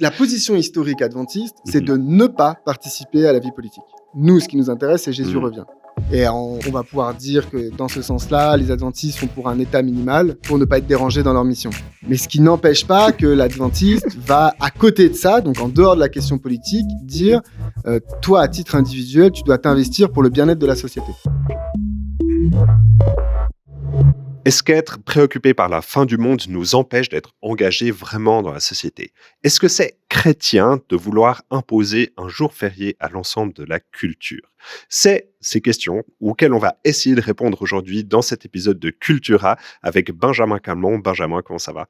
la position historique adventiste, c'est de ne pas participer à la vie politique. Nous, ce qui nous intéresse, c'est Jésus revient. Et on va pouvoir dire que dans ce sens-là, les adventistes sont pour un état minimal, pour ne pas être dérangés dans leur mission. Mais ce qui n'empêche pas que l'adventiste va, à côté de ça, donc en dehors de la question politique, dire toi, à titre individuel, tu dois t'investir pour le bien-être de la société. Est-ce qu'être préoccupé par la fin du monde nous empêche d'être engagés vraiment dans la société ? Est-ce que c'est chrétien de vouloir imposer un jour férié à l'ensemble de la culture ? C'est ces questions auxquelles on va essayer de répondre aujourd'hui dans cet épisode de Cultura avec Benjamin Camelon. Benjamin, comment ça va ?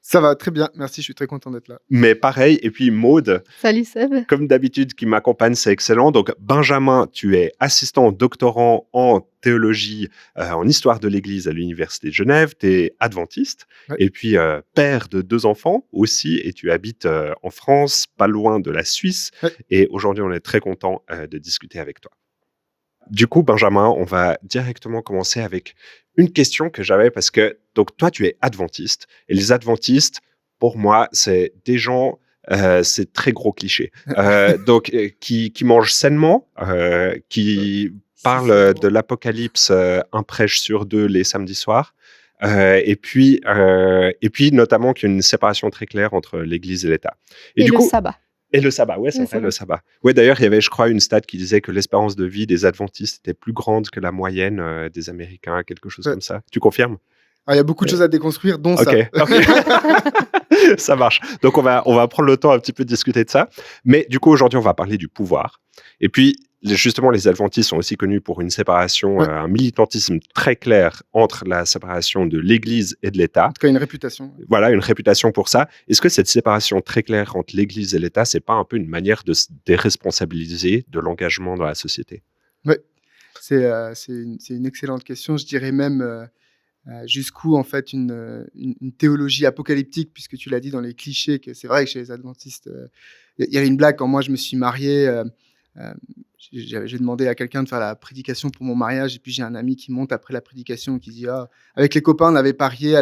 Ça va très bien, merci, je suis très content d'être là. Mais pareil, et puis Maude. Salut Seb. Comme d'habitude, qui m'accompagne, c'est excellent. Donc Benjamin, tu es assistant doctorant en théologie, en histoire de l'Église à l'Université de Genève, tu es adventiste, et puis père de 2 enfants aussi, et tu habites en France, pas loin de la Suisse, et aujourd'hui on est très content de discuter avec toi. Du coup, Benjamin, on va directement commencer avec une question que j'avais parce que, donc, toi, tu es adventiste. Et les adventistes, pour moi, c'est des gens, c'est très gros cliché. Donc, qui mangent sainement, qui parlent de l'Apocalypse, un prêche sur 2 les samedis soirs. Et puis, notamment, qu'il y a une séparation très claire entre l'Église et l'État. Et du coup, le sabbat. Et le sabbat, ouais, c'est vrai, le sabbat. Ouais, d'ailleurs, il y avait, je crois, une stat qui disait que l'espérance de vie des adventistes était plus grande que la moyenne des Américains, quelque chose comme ça. Tu confirmes ? Il y a beaucoup de choses à déconstruire, dont ça. Ça marche. Donc, on va prendre le temps un petit peu de discuter de ça. Mais du coup, aujourd'hui, on va parler du pouvoir. Et puis, justement, les adventistes sont aussi connus pour une séparation, un militantisme très clair entre la séparation de l'Église et de l'État. En tout cas, une réputation. Voilà, une réputation pour ça. Est-ce que cette séparation très claire entre l'Église et l'État, c'est pas un peu une manière de se déresponsabiliser de l'engagement dans la société ? Oui, c'est une excellente question. Je dirais même jusqu'où, en fait, une théologie apocalyptique, puisque tu l'as dit dans les clichés, que c'est vrai que chez les adventistes, il y avait une blague quand moi je me suis marié. J'ai demandé à quelqu'un de faire la prédication pour mon mariage, et puis j'ai un ami qui monte après la prédication qui dit avec les copains on avait parié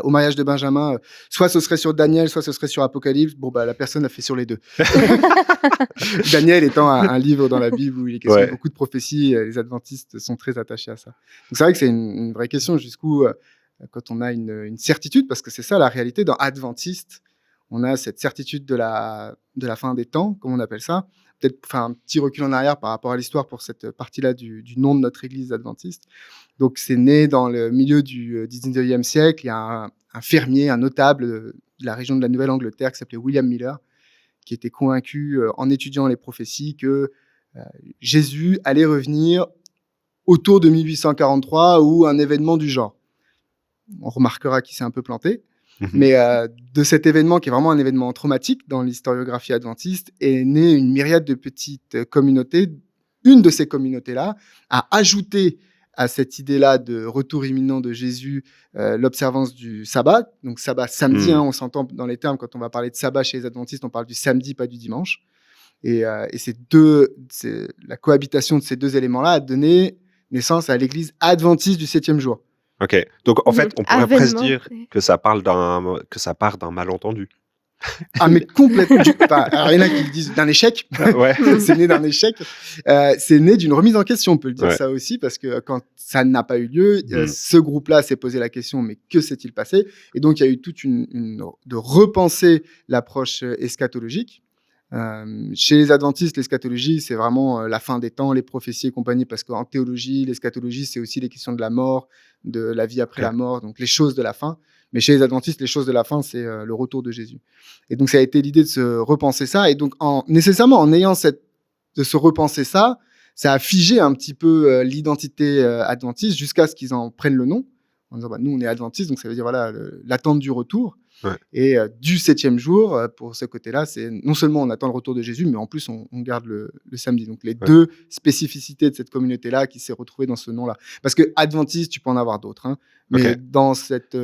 au mariage de Benjamin, soit ce serait sur Daniel, soit ce serait sur Apocalypse. Bon, la personne a fait sur les 2. Daniel étant un livre dans la Bible où il est question de beaucoup de prophéties, les adventistes sont très attachés à ça. Donc c'est vrai que c'est une vraie question jusqu'où quand on a une certitude, parce que c'est ça la réalité dans adventiste, on a cette certitude de la fin des temps, comme on appelle ça. Peut-être faire un petit recul en arrière par rapport à l'histoire pour cette partie-là du nom de notre église adventiste. Donc, c'est né dans le milieu du 19e siècle. Il y a un fermier, un notable de la région de la Nouvelle-Angleterre qui s'appelait William Miller, qui était convaincu en étudiant les prophéties que Jésus allait revenir autour de 1843 ou un événement du genre. On remarquera qu'il s'est un peu planté. Mais de cet événement, qui est vraiment un événement traumatique dans l'historiographie adventiste, est née une myriade de petites communautés. Une de ces communautés-là a ajouté à cette idée-là de retour imminent de Jésus l'observance du sabbat. Donc sabbat samedi, on s'entend dans les termes, quand on va parler de sabbat chez les adventistes, on parle du samedi, pas du dimanche. Et la cohabitation de ces 2 éléments-là a donné naissance à l'église adventiste du 7e jour. Ok, donc en fait, on pourrait presque dire que ça part d'un malentendu. Ah, mais complètement. Alors, il y en a qui le disent d'un échec. C'est né d'un échec. C'est né d'une remise en question, on peut le dire ça aussi, parce que quand ça n'a pas eu lieu, ce groupe-là s'est posé la question, mais que s'est-il passé ? Et donc, il y a eu toute de repenser l'approche eschatologique. Chez les adventistes, l'eschatologie, c'est vraiment la fin des temps, les prophéties et compagnie, parce qu'en théologie, l'eschatologie, c'est aussi les questions de la mort, de la vie après la mort, donc les choses de la fin. Mais chez les adventistes, les choses de la fin, c'est le retour de Jésus. Et donc, ça a été l'idée de se repenser ça. Et donc, nécessairement, en ayant de se repenser ça, ça a figé un petit peu l'identité adventiste jusqu'à ce qu'ils en prennent le nom. En disant, nous, on est adventistes, donc ça veut dire l'attente du retour. Et du 7e jour, pour ce côté-là, c'est non seulement on attend le retour de Jésus, mais en plus on garde le samedi. Donc les 2 spécificités de cette communauté-là qui s'est retrouvée dans ce nom-là. Parce que adventiste, tu peux en avoir d'autres. Hein. Mais dans cet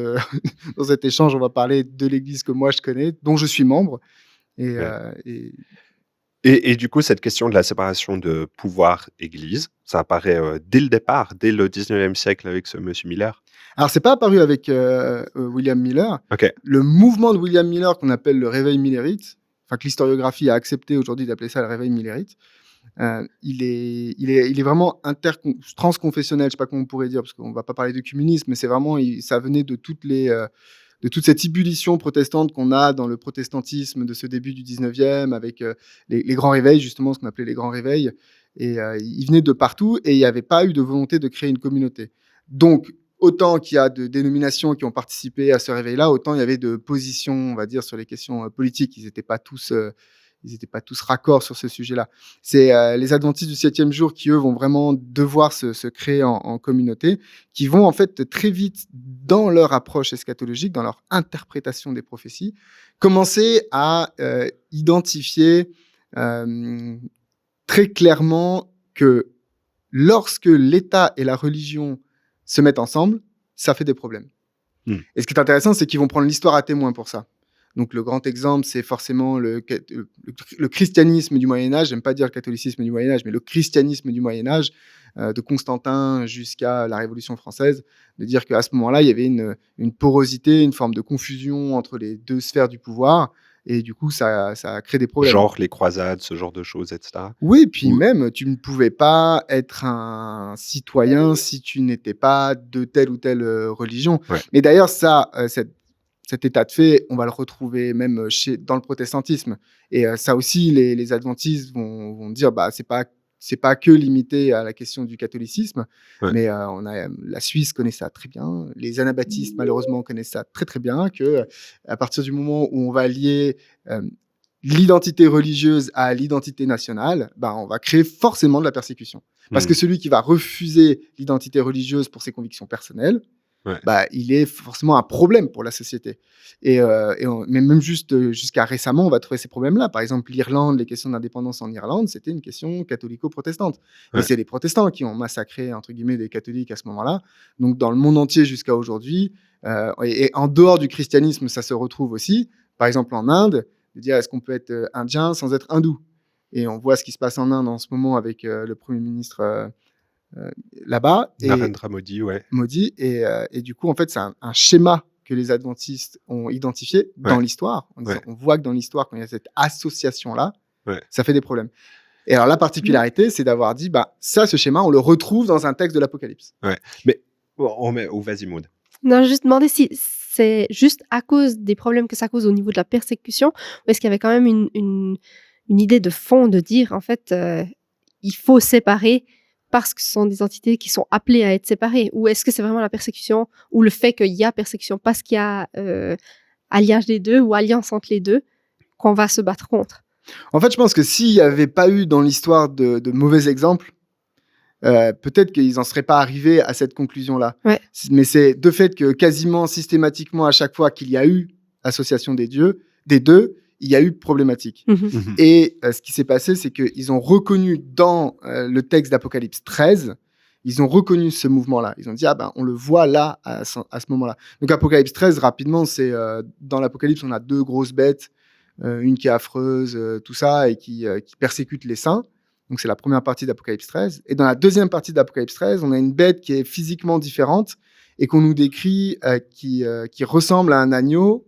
échange, on va parler de l'église que moi je connais, dont je suis membre. Et du coup, cette question de la séparation de pouvoir-église, ça apparaît dès le départ, dès le 19e siècle avec ce monsieur Miller. Alors, c'est pas apparu avec William Miller. Le mouvement de William Miller, qu'on appelle le réveil millerite, que l'historiographie a accepté aujourd'hui d'appeler ça le réveil millérite. Il est vraiment transconfessionnel, je ne sais pas comment on pourrait dire, parce qu'on ne va pas parler de communisme, mais c'est vraiment, ça venait de de toute cette ébullition protestante qu'on a dans le protestantisme de ce début du 19e, avec les grands réveils, justement, ce qu'on appelait les grands réveils. Et il venait de partout, et il n'y avait pas eu de volonté de créer une communauté. Donc, autant qu'il y a de dénominations qui ont participé à ce réveil-là, autant il y avait de positions, on va dire, sur les questions politiques. Ils n'étaient pas tous raccords sur ce sujet-là. C'est les adventistes du 7e jour qui, eux, vont vraiment devoir se créer en communauté, qui vont en fait très vite, dans leur approche eschatologique, dans leur interprétation des prophéties, commencer à identifier très clairement que lorsque l'État et la religion se mettent ensemble, ça fait des problèmes. Et ce qui est intéressant, c'est qu'ils vont prendre l'histoire à témoin pour ça. Donc, le grand exemple, c'est forcément le christianisme du Moyen-Âge. J'aime pas dire le catholicisme du Moyen-Âge, mais le christianisme du Moyen-Âge, de Constantin jusqu'à la Révolution française, de dire qu'à ce moment-là, il y avait une porosité, une forme de confusion entre les deux sphères du pouvoir. Et du coup, ça a créé des problèmes. Genre les croisades, ce genre de choses, etc. Oui, puis même, tu ne pouvais pas être un citoyen si tu n'étais pas de telle ou telle religion. Ouais. Et d'ailleurs, cet état de fait, on va le retrouver même dans le protestantisme. Et ça aussi, les adventistes vont dire, bah, c'est pas que limité à la question du catholicisme, mais la Suisse connaît ça très bien. Les anabaptistes, malheureusement, connaissent ça très, très bien, que à partir du moment où on va lier l'identité religieuse à l'identité nationale, bah, on va créer forcément de la persécution. Parce que celui qui va refuser l'identité religieuse pour ses convictions personnelles, bah, il est forcément un problème pour la société. Mais même jusqu'à récemment, on va trouver ces problèmes-là. Par exemple, l'Irlande, les questions d'indépendance en Irlande, c'était une question catholico-protestante. Et c'est les protestants qui ont massacré, entre guillemets, des catholiques à ce moment-là. Donc, dans le monde entier jusqu'à aujourd'hui, et en dehors du christianisme, ça se retrouve aussi. Par exemple, en Inde, de dire est-ce qu'on peut être indien sans être hindou ? Et on voit ce qui se passe en Inde en ce moment avec le Premier ministre là-bas. Narendra Modi, Modi, et du coup, en fait, c'est un schéma que les adventistes ont identifié dans l'histoire. On voit que dans l'histoire, quand il y a cette association-là, ça fait des problèmes. Et alors, la particularité, c'est d'avoir dit, bah, ce schéma, on le retrouve dans un texte de l'Apocalypse. Mais vas-y, Maud. Non, je juste demandais si c'est juste à cause des problèmes que ça cause au niveau de la persécution, ou est-ce qu'il y avait quand même une idée de fond de dire, en fait, il faut séparer parce que ce sont des entités qui sont appelées à être séparées, ou est-ce que c'est vraiment la persécution, ou le fait qu'il y a persécution parce qu'il y a alliage des deux, ou alliance entre les deux, qu'on va se battre contre? En fait, je pense que s'il n'y avait pas eu dans l'histoire de mauvais exemples, peut-être qu'ils n'en seraient pas arrivés à cette conclusion-là. Mais c'est de fait que quasiment systématiquement, à chaque fois qu'il y a eu association des deux, il y a eu problématique. Et ce qui s'est passé, c'est qu'ils ont reconnu dans le texte d'Apocalypse 13, ils ont reconnu ce mouvement-là. Ils ont dit, on le voit là, à ce moment-là. Donc Apocalypse 13, rapidement, c'est dans l'Apocalypse, on a deux grosses bêtes, une qui est affreuse, tout ça, et qui persécute les saints. Donc, c'est la première partie d'Apocalypse 13. Et dans la deuxième partie d'Apocalypse 13, on a une bête qui est physiquement différente et qu'on nous décrit qui ressemble à un agneau,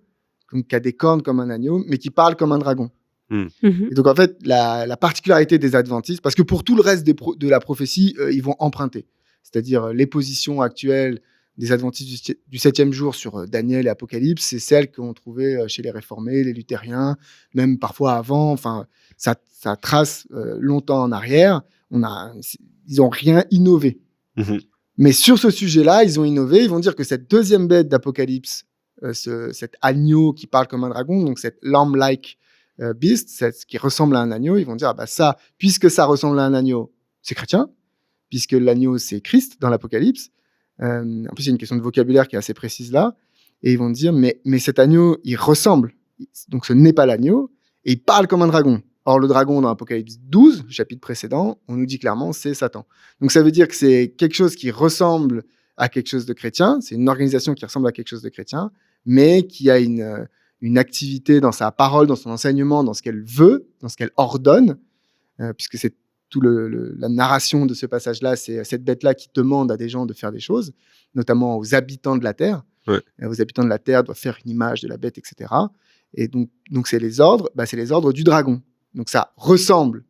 donc qui a des cornes comme un agneau, mais qui parle comme un dragon. Et donc, en fait, la particularité des adventistes, parce que pour tout le reste de la prophétie, ils vont emprunter. C'est-à-dire les positions actuelles des adventistes du 7e jour sur Daniel et Apocalypse, c'est celles qu'on trouvait chez les réformés, les luthériens, même parfois avant. Enfin, ça trace longtemps en arrière. Ils n'ont rien innové. Mais sur ce sujet-là, ils ont innové. Ils vont dire que cette deuxième bête d'Apocalypse, cet agneau qui parle comme un dragon, donc cette lamb-like beast, qui ressemble à un agneau, ils vont dire, puisque ça ressemble à un agneau, c'est chrétien, puisque l'agneau, c'est Christ dans l'Apocalypse. En plus, il y a une question de vocabulaire qui est assez précise là. Et ils vont dire, mais cet agneau, il ressemble. Donc, ce n'est pas l'agneau. Et il parle comme un dragon. Or, le dragon, dans Apocalypse 12, chapitre précédent, on nous dit clairement, c'est Satan. Donc, ça veut dire que c'est quelque chose qui ressemble à quelque chose de chrétien. C'est une organisation qui ressemble à quelque chose de chrétien, mais qui a une activité dans sa parole, dans son enseignement, dans ce qu'elle veut, dans ce qu'elle ordonne, puisque c'est toute la narration de ce passage-là, c'est cette bête-là qui demande à des gens de faire des choses, notamment aux habitants de la terre. Aux habitants de la terre doivent faire une image de la bête, etc. Et donc c'est les ordres du dragon. Donc ça ressemble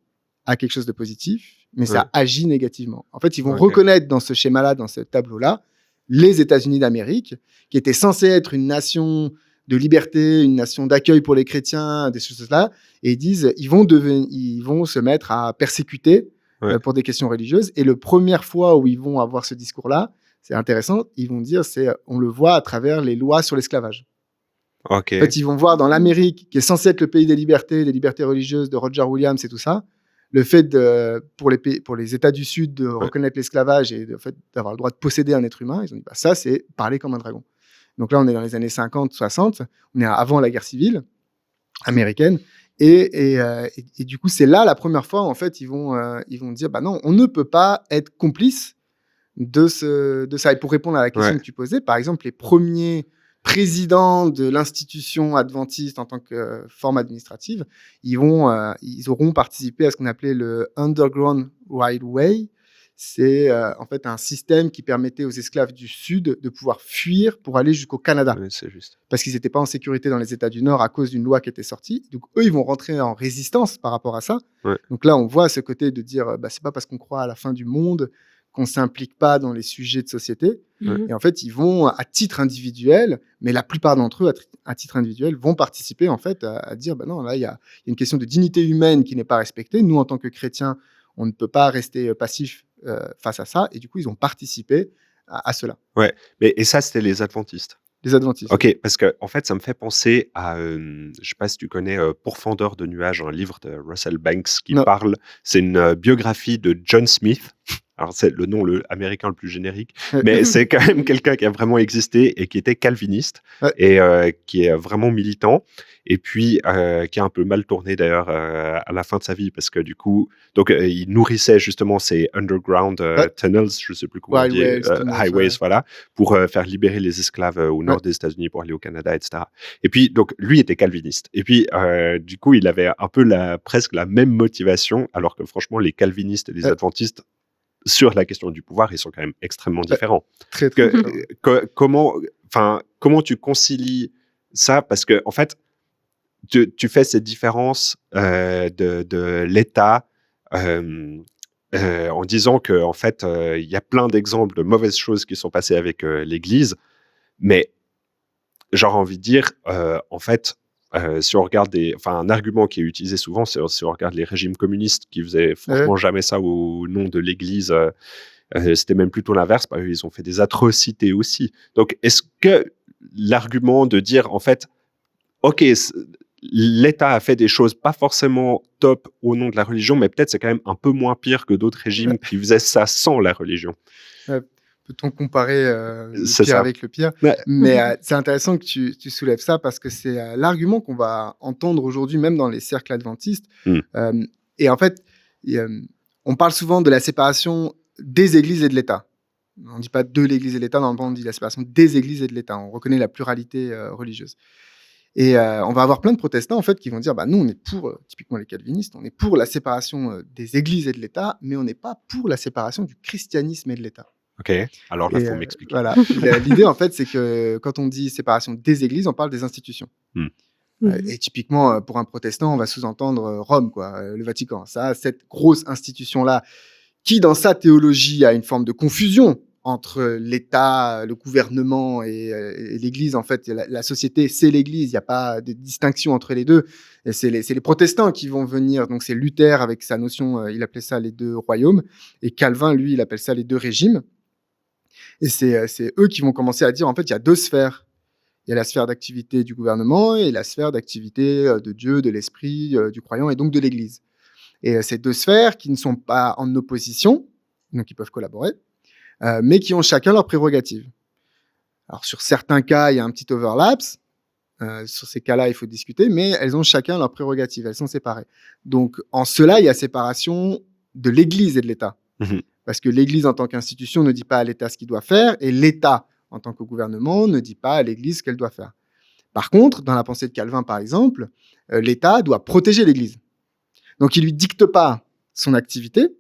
à quelque chose de positif, mais ça agit négativement. En fait, ils vont reconnaître dans ce schéma-là, dans ce tableau-là, les États-Unis d'Amérique, qui étaient censés être une nation de liberté, une nation d'accueil pour les chrétiens, des choses-là, et ils disent, ils vont se mettre à persécuter pour des questions religieuses. Et la première fois où ils vont avoir ce discours-là, c'est intéressant, ils vont dire, on le voit à travers les lois sur l'esclavage. En fait, ils vont voir dans l'Amérique, qui est censée être le pays des libertés religieuses de Roger Williams et tout ça, le fait pour les États du Sud de reconnaître l'esclavage et d'avoir le droit de posséder un être humain, ils ont dit, ça, c'est parler comme un dragon. Donc là, on est dans les années 50, 60, on est avant la guerre civile américaine, et du coup, c'est là la première fois, en fait, ils vont dire, non, on ne peut pas être complice de ça. Et pour répondre à la question que tu posais, par exemple, les premiers présidents de l'institution adventiste en tant que forme administrative, ils auront participé à ce qu'on appelait le Underground Railway. C'est en fait un système qui permettait aux esclaves du Sud de pouvoir fuir pour aller jusqu'au Canada. Oui, c'est juste. Parce qu'ils n'étaient pas en sécurité dans les États du Nord à cause d'une loi qui était sortie. Donc eux, ils vont rentrer en résistance par rapport à ça. Donc là, on voit ce côté de dire, c'est pas parce qu'on croit à la fin du monde qu'on ne s'implique pas dans les sujets de société. Et en fait, ils vont, à titre individuel, mais la plupart d'entre eux, à titre individuel, vont participer en fait à dire, non, là, il y a une question de dignité humaine qui n'est pas respectée. Nous, en tant que chrétiens, on ne peut pas rester passif face à ça. Et du coup, ils ont participé à cela. Ouais, et ça, c'était les adventistes. Les adventistes. Ok, parce que en fait, ça me fait penser à, je sais pas si tu connais Pourfendeur de nuages, un livre de Russell Banks qui parle. C'est une biographie de John Smith. Alors, c'est le nom américain le plus générique, mais c'est quand même quelqu'un qui a vraiment existé et qui était calviniste et qui est vraiment militant. Et puis, qui a un peu mal tourné d'ailleurs à la fin de sa vie parce que du coup, il nourrissait justement ces underground tunnels, je sais plus comment on dit, highways, voilà, pour faire libérer les esclaves au nord des États-Unis pour aller au Canada, etc. Et puis, donc, lui était calviniste. Et puis, du coup, il avait un peu presque la même motivation, alors que franchement, les calvinistes et les adventistes, sur la question du pouvoir, ils sont quand même extrêmement différents. Très différents. Comment tu concilies ça? Parce que, en fait, tu fais cette différence de l'État en disant que, en fait, il y a plein d'exemples de mauvaises choses qui sont passées avec l'Église, mais j'aurais envie de dire, en fait, si on regarde un argument qui est utilisé souvent, c'est si on regarde les régimes communistes qui faisaient franchement jamais ça au nom de l'Église, c'était même plutôt l'inverse. Ils ont fait des atrocités aussi. Donc, est-ce que l'argument de dire, en fait, ok, l'État a fait des choses pas forcément top au nom de la religion, mais peut-être c'est quand même un peu moins pire que d'autres régimes qui faisaient ça sans la religion. Peut-on comparer le pire avec le pire? Mais c'est intéressant que tu soulèves ça parce que c'est l'argument qu'on va entendre aujourd'hui, même dans les cercles adventistes. Et en fait, on parle souvent de la séparation des églises et de l'État. On ne dit pas de l'Église et de l'État, on dit la séparation des églises et de l'État. On reconnaît la pluralité religieuse. Et on va avoir plein de protestants en fait qui vont dire nous on est pour, typiquement les calvinistes, on est pour la séparation des églises et de l'État, mais on n'est pas pour la séparation du christianisme et de l'État. Ok, alors là, il faut m'expliquer. Voilà. L'idée, en fait, c'est que quand on dit séparation des églises, on parle des institutions. Et typiquement, pour un protestant, on va sous-entendre Rome, le Vatican. Ça, cette grosse institution-là, qui, dans sa théologie, a une forme de confusion entre l'État, le gouvernement et l'Église. En fait, la société, c'est l'Église. Il n'y a pas de distinction entre les deux. Et c'est les protestants qui vont venir. Donc, c'est Luther avec sa notion, il appelait ça les deux royaumes. Et Calvin, lui, il appelle ça les deux régimes. Et c'est eux qui vont commencer à dire, en fait, il y a deux sphères. Il y a la sphère d'activité du gouvernement et la sphère d'activité de Dieu, de l'esprit, du croyant et donc de l'Église. Et ces deux sphères qui ne sont pas en opposition, donc ils peuvent collaborer, mais qui ont chacun leurs prérogatives. Alors, sur certains cas, il y a un petit overlap. Sur ces cas-là, il faut discuter, mais elles ont chacun leurs prérogatives. Elles sont séparées. Donc, en cela, il y a séparation de l'Église et de l'État. Parce que l'Église, en tant qu'institution, ne dit pas à l'État ce qu'il doit faire, et l'État, en tant que gouvernement, ne dit pas à l'Église ce qu'elle doit faire. Par contre, dans la pensée de Calvin, par exemple, l'État doit protéger l'Église. Donc, il ne lui dicte pas son activité,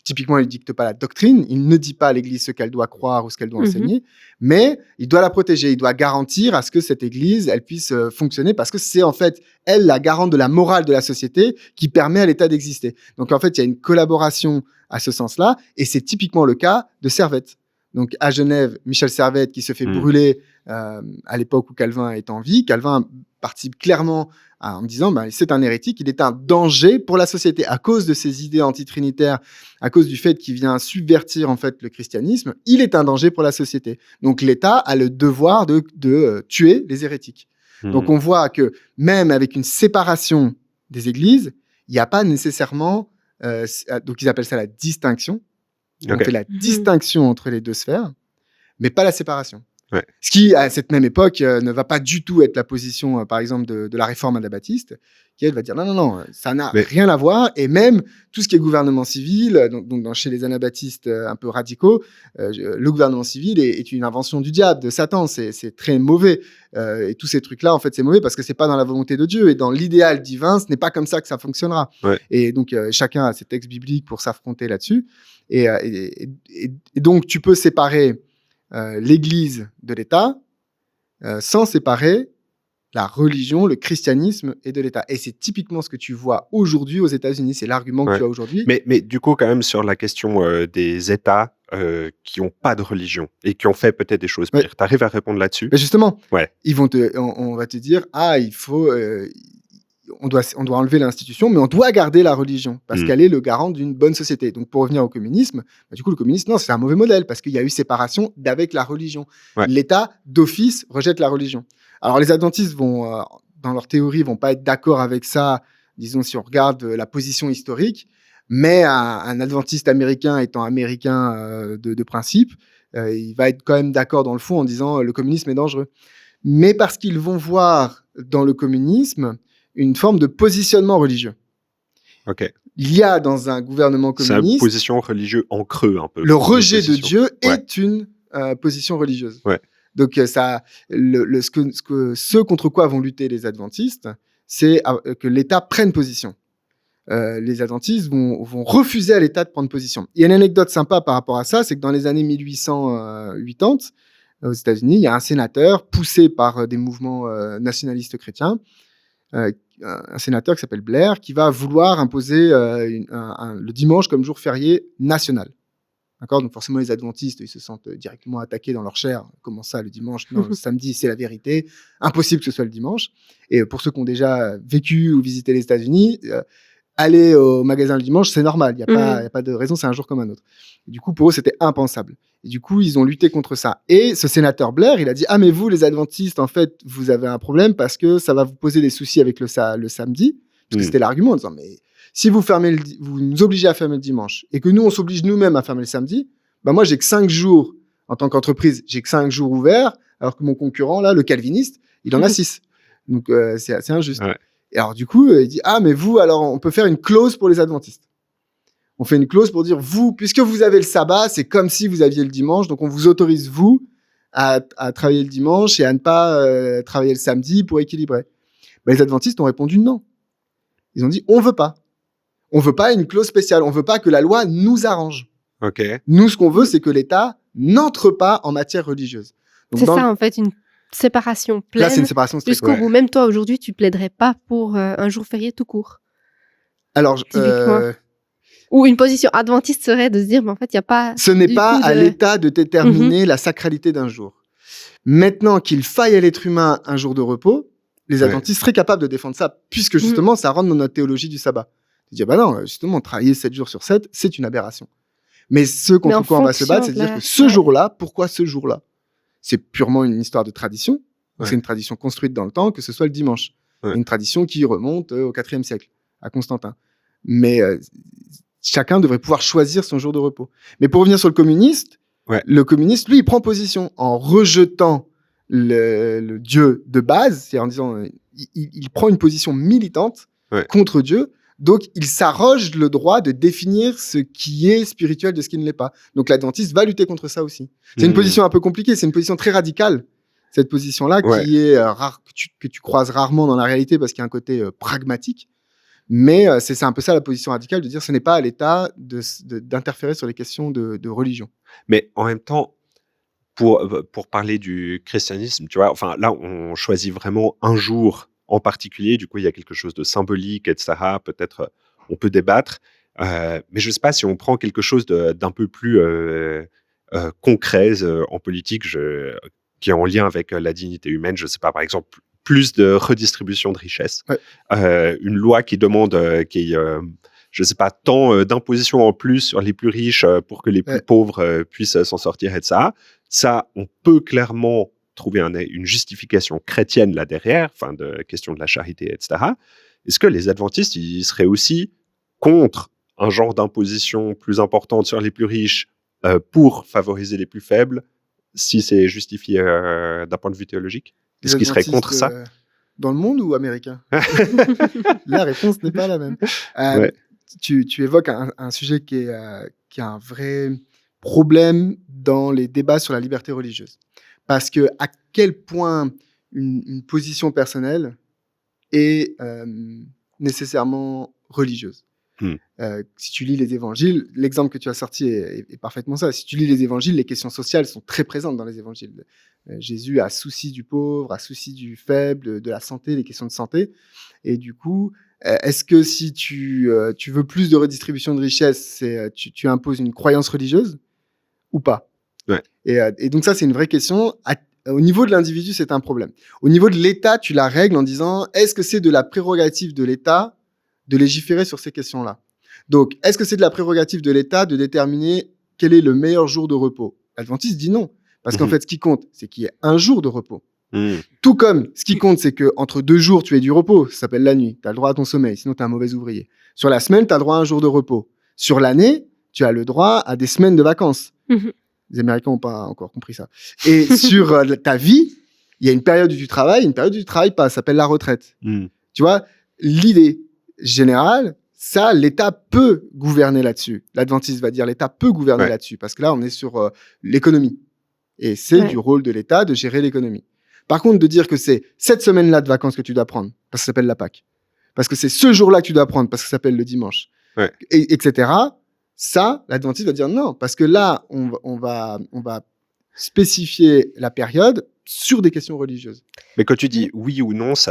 typiquement, il ne dicte pas la doctrine, il ne dit pas à l'Église ce qu'elle doit croire ou ce qu'elle doit Mhm. enseigner, mais il doit la protéger, il doit garantir à ce que cette Église, elle puisse fonctionner, parce que c'est en fait, elle, la garante de la morale de la société qui permet à l'État d'exister. Donc en fait, il y a une collaboration à ce sens-là, et c'est typiquement le cas de Servette. Donc à Genève, Michel Servette qui se fait brûler à l'époque où Calvin est en vie. Calvin participe clairement en disant c'est un hérétique, il est un danger pour la société à cause de ses idées antitrinitaires, à cause du fait qu'il vient subvertir en fait le christianisme. Il est un danger pour la société. Donc l'État a le devoir de tuer les hérétiques. Donc on voit que même avec une séparation des églises, il n'y a pas nécessairement donc ils appellent ça la distinction. On fait la distinction entre les deux sphères, mais pas la séparation. Ouais. Ce qui, à cette même époque, ne va pas du tout être la position, par exemple, de la réforme anabaptiste, qui, elle, va dire non, ça n'a rien à voir. Et même tout ce qui est gouvernement civil, donc chez les anabaptistes un peu radicaux, le gouvernement civil est une invention du diable, de Satan. C'est très mauvais. Et tous ces trucs-là, en fait, c'est mauvais parce que c'est pas dans la volonté de Dieu. Et dans l'idéal divin, ce n'est pas comme ça que ça fonctionnera. Ouais. Et donc, chacun a ses textes bibliques pour s'affronter là-dessus. Et donc, tu peux séparer l'Église de l'État sans séparer la religion, le christianisme et de l'État. Et c'est typiquement ce que tu vois aujourd'hui aux États-Unis. C'est l'argument que tu as aujourd'hui. Mais du coup, quand même, sur la question des États qui n'ont pas de religion et qui ont fait peut-être des choses pires, tu arrives à répondre là-dessus? Mais justement, on va te dire, il faut... on doit enlever l'institution, mais on doit garder la religion parce qu'elle est le garant d'une bonne société. Donc, pour revenir au communisme, du coup, le communisme, non, c'est un mauvais modèle parce qu'il y a eu séparation d'avec la religion. Ouais. L'État, d'office, rejette la religion. Alors, les adventistes vont, dans leur théorie, vont pas être d'accord avec ça, disons, si on regarde la position historique, mais un adventiste américain étant américain de principe, il va être quand même d'accord dans le fond en disant le communisme est dangereux. Mais parce qu'ils vont voir dans le communisme une forme de positionnement religieux. Okay. Il y a dans un gouvernement communiste... C'est une position religieuse en creux, un peu. Le rejet de Dieu est une position religieuse. Ouais. Donc, ce contre quoi vont lutter les adventistes, c'est que l'État prenne position. Les adventistes vont refuser à l'État de prendre position. Il y a une anecdote sympa par rapport à ça, c'est que dans les années 1880, aux États-Unis, il y a un sénateur poussé par des mouvements nationalistes chrétiens, un sénateur qui s'appelle Blair, qui va vouloir imposer le dimanche comme jour férié national. D'accord ? Donc forcément, les adventistes, ils se sentent directement attaqués dans leur chair. Comment ça, le dimanche ? Non, le samedi, c'est la vérité. Impossible que ce soit le dimanche. Et pour ceux qui ont déjà vécu ou visité les États-Unis, aller au magasin le dimanche, c'est normal. Il n'y a pas de raison, c'est un jour comme un autre. Et du coup, pour eux, c'était impensable. Et du coup, ils ont lutté contre ça. Et ce sénateur Blair, il a dit « Ah, mais vous, les adventistes, en fait, vous avez un problème parce que ça va vous poser des soucis avec le samedi. » Parce que c'était l'argument en disant « Mais si vous nous obligez à fermer le dimanche et que nous, on s'oblige nous-mêmes à fermer le samedi, moi, j'ai que 5 jours, en tant qu'entreprise, j'ai que 5 jours ouverts, alors que mon concurrent, là, le calviniste, il en a 6. Donc, c'est assez injuste. Ouais. Et alors, du coup, il dit « Ah, mais vous, alors, on peut faire une clause pour les adventistes. On fait une clause pour dire, vous, puisque vous avez le sabbat, c'est comme si vous aviez le dimanche, donc on vous autorise, vous, à travailler le dimanche et à ne pas travailler le samedi pour équilibrer. » Les adventistes ont répondu non. Ils ont dit, on veut pas. On veut pas une clause spéciale. On veut pas que la loi nous arrange. Okay. Nous, ce qu'on veut, c'est que l'État n'entre pas en matière religieuse. Donc, c'est ça, en fait, une séparation pleine. Là, c'est une séparation stricte. Jusqu'au bout. Même toi, aujourd'hui, tu plaiderais pas pour un jour férié tout court. Alors, ou une position adventiste serait de se dire, mais en fait, il n'y a pas... Ce n'est pas à l'État de déterminer la sacralité d'un jour. Maintenant qu'il faille à l'être humain un jour de repos, les adventistes seraient capables de défendre ça, puisque justement, ça rentre dans notre théologie du sabbat. De dire, non, justement, travailler 7 jours sur 7, c'est une aberration. Mais ce contre quoi on va se battre, c'est de dire que ce jour-là, pourquoi ce jour-là ? C'est purement une histoire de tradition. C'est une tradition construite dans le temps, que ce soit le dimanche. Une tradition qui remonte au IVe siècle, à Constantin. Mais... chacun devrait pouvoir choisir son jour de repos. Mais pour revenir sur le communiste, lui, il prend position en rejetant le Dieu de base, c'est-à-dire en disant, il prend une position militante contre Dieu, donc il s'arroge le droit de définir ce qui est spirituel de ce qui ne l'est pas. Donc l'adventiste va lutter contre ça aussi. C'est une position un peu compliquée, c'est une position très radicale, cette position-là qui est rare, que tu croises rarement dans la réalité parce qu'il y a un côté pragmatique. Mais c'est un peu ça la position radicale, de dire ce n'est pas à l'État d'interférer sur les questions de religion. Mais en même temps, pour parler du christianisme, tu vois, enfin là, on choisit vraiment un jour en particulier. Du coup, il y a quelque chose de symbolique, etc. Peut-être on peut débattre. Mais je ne sais pas si on prend quelque chose d'un peu plus concret en politique, qui est en lien avec la dignité humaine. Je ne sais pas, par exemple, plus de redistribution de richesses. Ouais. Une loi qui demande je ne sais pas, tant d'impositions en plus sur les plus riches pour que les plus pauvres puissent s'en sortir, etc. Ça, on peut clairement trouver une justification chrétienne là derrière, enfin, de question de la charité, etc. Est-ce que les adventistes, ils seraient aussi contre un genre d'imposition plus importante sur les plus riches pour favoriser les plus faibles, si c'est justifié d'un point de vue théologique? Est-ce qu'ils seraient contre ça? Dans le monde ou américain? La réponse n'est pas la même. Tu évoques un sujet qui est un vrai problème dans les débats sur la liberté religieuse. Parce que à quel point une position personnelle est nécessairement religieuse. Si tu lis les évangiles, l'exemple que tu as sorti est parfaitement ça. Si tu lis les évangiles, les questions sociales sont très présentes dans les évangiles. Jésus a souci du pauvre, a souci du faible, de la santé, les questions de santé. Et du coup, est-ce que si tu veux plus de redistribution de richesse, tu imposes une croyance religieuse ou pas? Et donc ça, c'est une vraie question. Au niveau de l'individu, c'est un problème. Au niveau de l'État, tu la règles en disant, est-ce que c'est de la prérogative de l'État de légiférer sur ces questions-là? Donc, est-ce que c'est de la prérogative de l'État de déterminer quel est le meilleur jour de repos? L'Adventiste dit non. Parce qu'en fait, ce qui compte, c'est qu'il y ait un jour de repos. Tout comme ce qui compte, c'est qu'entre 2 jours, tu aies du repos. Ça s'appelle la nuit. Tu as le droit à ton sommeil, sinon tu es un mauvais ouvrier. Sur la semaine, tu as le droit à un jour de repos. Sur l'année, tu as le droit à des semaines de vacances. Les Américains n'ont pas encore compris ça. Et sur ta vie, il y a une période où tu travailles, une période où tu ne travailles pas. Ça s'appelle la retraite. Tu vois, l'idée générale, ça, l'État peut gouverner là-dessus. L'Adventiste va dire l'État peut gouverner là-dessus. Parce que là, on est sur l'économie. Et c'est du rôle de l'État de gérer l'économie. Par contre, de dire que c'est cette semaine-là de vacances que tu dois prendre, parce que ça s'appelle la Pâque, parce que c'est ce jour-là que tu dois prendre, parce que ça s'appelle le dimanche, etc., ça, l'Adventiste va dire non, parce que là, on va spécifier la période sur des questions religieuses. Mais quand tu dis oui ou non, si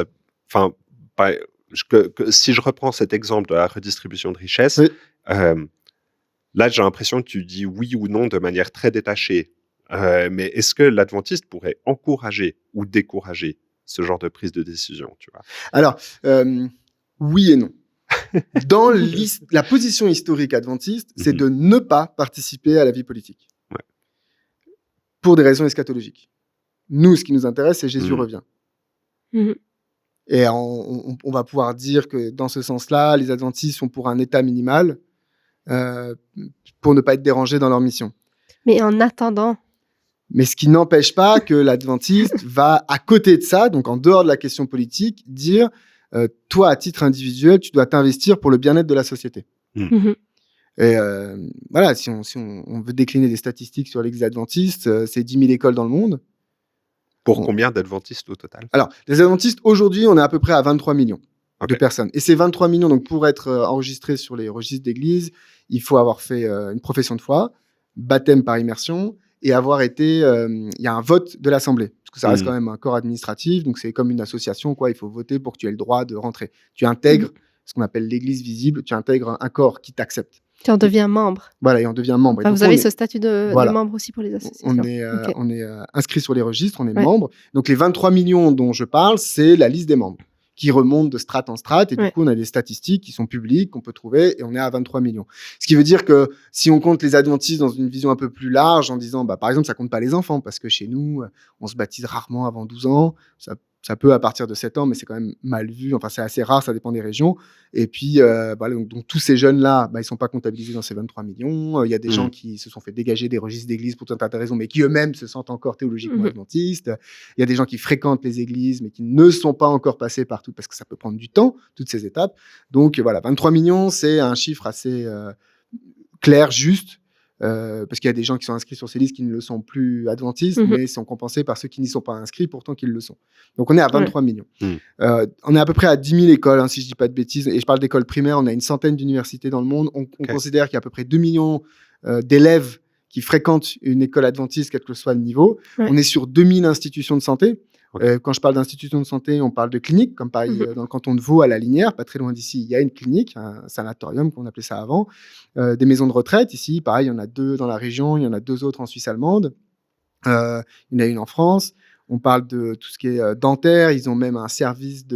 je reprends cet exemple de la redistribution de richesse, là, j'ai l'impression que tu dis oui ou non de manière très détachée. Mais est-ce que l'Adventiste pourrait encourager ou décourager ce genre de prise de décision, tu vois? Alors, oui et non. Dans la position historique adventiste, c'est de ne pas participer à la vie politique. Pour des raisons eschatologiques. Nous, ce qui nous intéresse, c'est Jésus revient. Et on va pouvoir dire que dans ce sens-là, les adventistes sont pour un état minimal pour ne pas être dérangés dans leur mission. Mais en attendant... Mais ce qui n'empêche pas que l'adventiste va, à côté de ça, donc en dehors de la question politique, dire toi, à titre individuel, tu dois t'investir pour le bien-être de la société. Et voilà, si on veut décliner des statistiques sur l'Église adventiste, c'est 10 000 écoles dans le monde. Pour combien d'adventistes au total? Alors, les adventistes, aujourd'hui, on est à peu près à 23 millions de personnes. Et ces 23 millions, donc, pour être enregistrés sur les registres d'Église, il faut avoir fait une profession de foi, baptême par immersion, et avoir été... Il y a un vote de l'Assemblée, parce que ça reste quand même un corps administratif, donc c'est comme une association, quoi. Il faut voter pour que tu aies le droit de rentrer. Tu intègres ce qu'on appelle l'Église visible, tu intègres un corps qui t'accepte. Tu en deviens membre. Voilà, et on devient membre. Enfin, vous avez ce statut de membre aussi pour les associations. On est inscrit sur les registres, on est membre. Donc les 23 millions dont je parle, c'est la liste des membres qui remonte de strate en strate. Et du coup, on a des statistiques qui sont publiques, qu'on peut trouver, et on est à 23 millions. Ce qui veut dire que si on compte les adventistes dans une vision un peu plus large, en disant, par exemple, ça compte pas les enfants, parce que chez nous, on se baptise rarement avant 12 ans. Ça peut à partir de 7 ans, mais c'est quand même mal vu. Enfin, c'est assez rare, ça dépend des régions. Et puis, donc tous ces jeunes-là, ils ne sont pas comptabilisés dans ces 23 millions. Il y a des gens qui se sont fait dégager des registres d'église pour tout un tas de raisons, mais qui eux-mêmes se sentent encore théologiquement adventistes. Il y a des gens qui fréquentent les églises, mais qui ne sont pas encore passés partout, parce que ça peut prendre du temps, toutes ces étapes. Donc voilà, 23 millions, c'est un chiffre assez clair, juste, parce qu'il y a des gens qui sont inscrits sur ces listes qui ne le sont plus adventistes, mais sont compensés par ceux qui n'y sont pas inscrits, pourtant qu'ils le sont. Donc, on est à 23 millions. On est à peu près à 10 000 écoles, hein, si je ne dis pas de bêtises, et je parle d'écoles primaires, on a une centaine d'universités dans le monde. On considère qu'il y a à peu près 2 millions d'élèves qui fréquentent une école adventiste, quel que soit le niveau. On est sur 2000 institutions de santé. Quand je parle d'institutions de santé, on parle de cliniques, comme pareil dans le canton de Vaud, à La Linière, pas très loin d'ici, il y a une clinique, un sanatorium, qu'on appelait ça avant. Des maisons de retraite, ici, pareil, il y en a 2 dans la région, il y en a 2 autres en Suisse allemande. Il y en a une en France. On parle de tout ce qui est dentaire. Ils ont même un service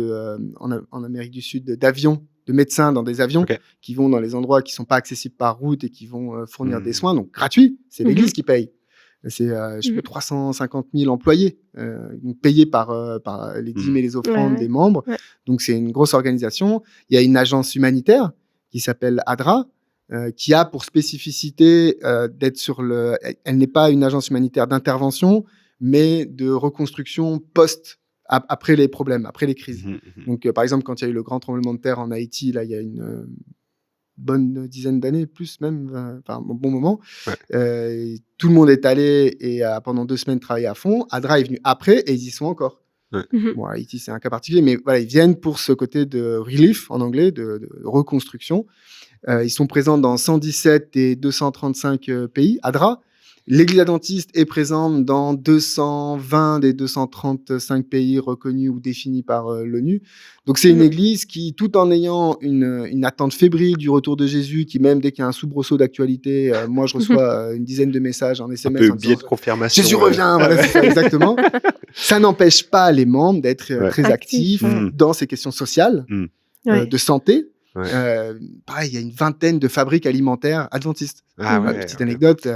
en Amérique du Sud d'avions, de médecins dans des avions qui vont dans les endroits qui ne sont pas accessibles par route et qui vont fournir des soins, donc gratuits. C'est l'Église qui paye. C'est 350 000 employés payés par les dîmes et les offrandes des membres. Donc, c'est une grosse organisation. Il y a une agence humanitaire qui s'appelle ADRA, qui a pour spécificité d'être sur le... Elle n'est pas une agence humanitaire d'intervention, mais de reconstruction après les problèmes, après les crises. Donc, par exemple, quand il y a eu le grand tremblement de terre en Haïti, là, il y a une bonne dizaine d'années, plus même, un bon moment. Tout le monde est allé et a pendant 2 semaines travaillé à fond. ADRA est venu après et ils y sont encore. Bon, Haïti, c'est un cas particulier, mais voilà, ils viennent pour ce côté de relief, en anglais, de reconstruction. Ils sont présents dans 117 et 235 pays, ADRA. L'Église adventiste est présente dans 220 des 235 pays reconnus ou définis par l'ONU. Donc, c'est une église qui, tout en ayant une attente fébrile du retour de Jésus, qui même dès qu'il y a un soubresaut d'actualité, moi, je reçois une dizaine de messages en SMS. Un peu biais de confirmation. Jésus revient, voilà, c'est ça, exactement. Ça n'empêche pas les membres d'être très actifs dans ces questions sociales, de santé. Pareil, il y a une vingtaine de fabriques alimentaires adventistes. Petite anecdote,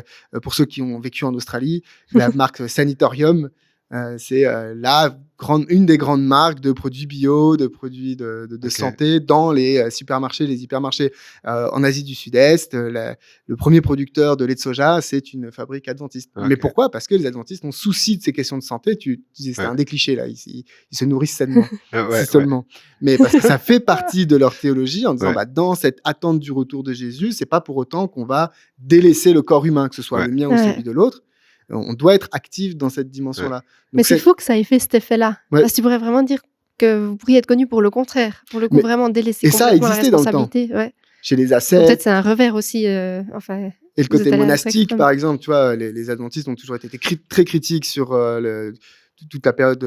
pour ceux qui ont vécu en Australie, la marque Sanitorium, c'est une des grandes marques de produits bio, de produits de santé dans les supermarchés, les hypermarchés. En Asie du Sud-Est, le premier producteur de lait de soja, c'est une fabrique adventiste. Mais pourquoi ? Parce que les adventistes ont souci de ces questions de santé. Tu disais, c'est un des clichés, là. Ils se nourrissent sainement. Seulement. Mais parce que ça fait partie de leur théologie en disant, dans cette attente du retour de Jésus, c'est pas pour autant qu'on va délaisser le corps humain, que ce soit le mien ou celui de l'autre. On doit être actif dans cette dimension-là. Donc, mais c'est faux que ça ait fait cet effet-là. Parce que tu pourrais vraiment dire que vous pourriez être connu pour le contraire, pour le coup, vraiment délaisser complètement la responsabilité. Dans le temps. Chez les ascètes. Peut-être c'est un revers aussi. Et le côté monastique, par exemple, tu vois, les adventistes ont toujours été très critiques sur toute la période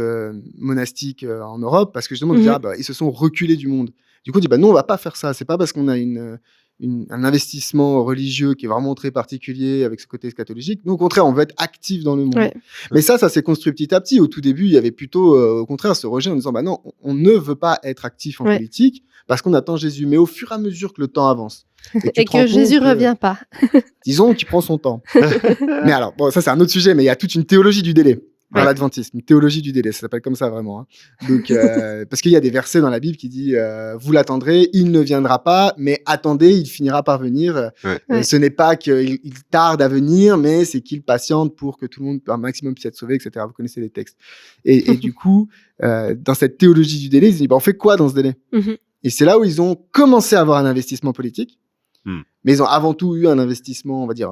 monastique en Europe, parce que justement, ils se sont reculés du monde. Du coup, on dit, nous, on va pas faire ça. C'est pas parce qu'on a un investissement religieux qui est vraiment très particulier avec ce côté scatologique. Nous, au contraire, on veut être actif dans le monde. Mais ça s'est construit petit à petit. Au tout début, il y avait plutôt, au contraire, ce rejet en disant, non, on ne veut pas être actif en politique parce qu'on attend Jésus. Mais au fur et à mesure que le temps avance. Et que Jésus ne revient pas. Disons qu'il prend son temps. Mais alors, ça, c'est un autre sujet, mais il y a toute une théologie du délai. Dans l'adventisme, une théologie du délai, ça s'appelle comme ça vraiment. Donc, parce qu'il y a des versets dans la Bible qui disent vous l'attendrez, il ne viendra pas, mais attendez, il finira par venir. Ce n'est pas qu'il tarde à venir, mais c'est qu'il patiente pour que tout le monde, un maximum, puisse être sauvé, etc. Vous connaissez les textes. Et du coup, dans cette théologie du délai, ils disent on fait quoi dans ce délai ? Et c'est là où ils ont commencé à avoir un investissement politique, mais ils ont avant tout eu un investissement, on va dire,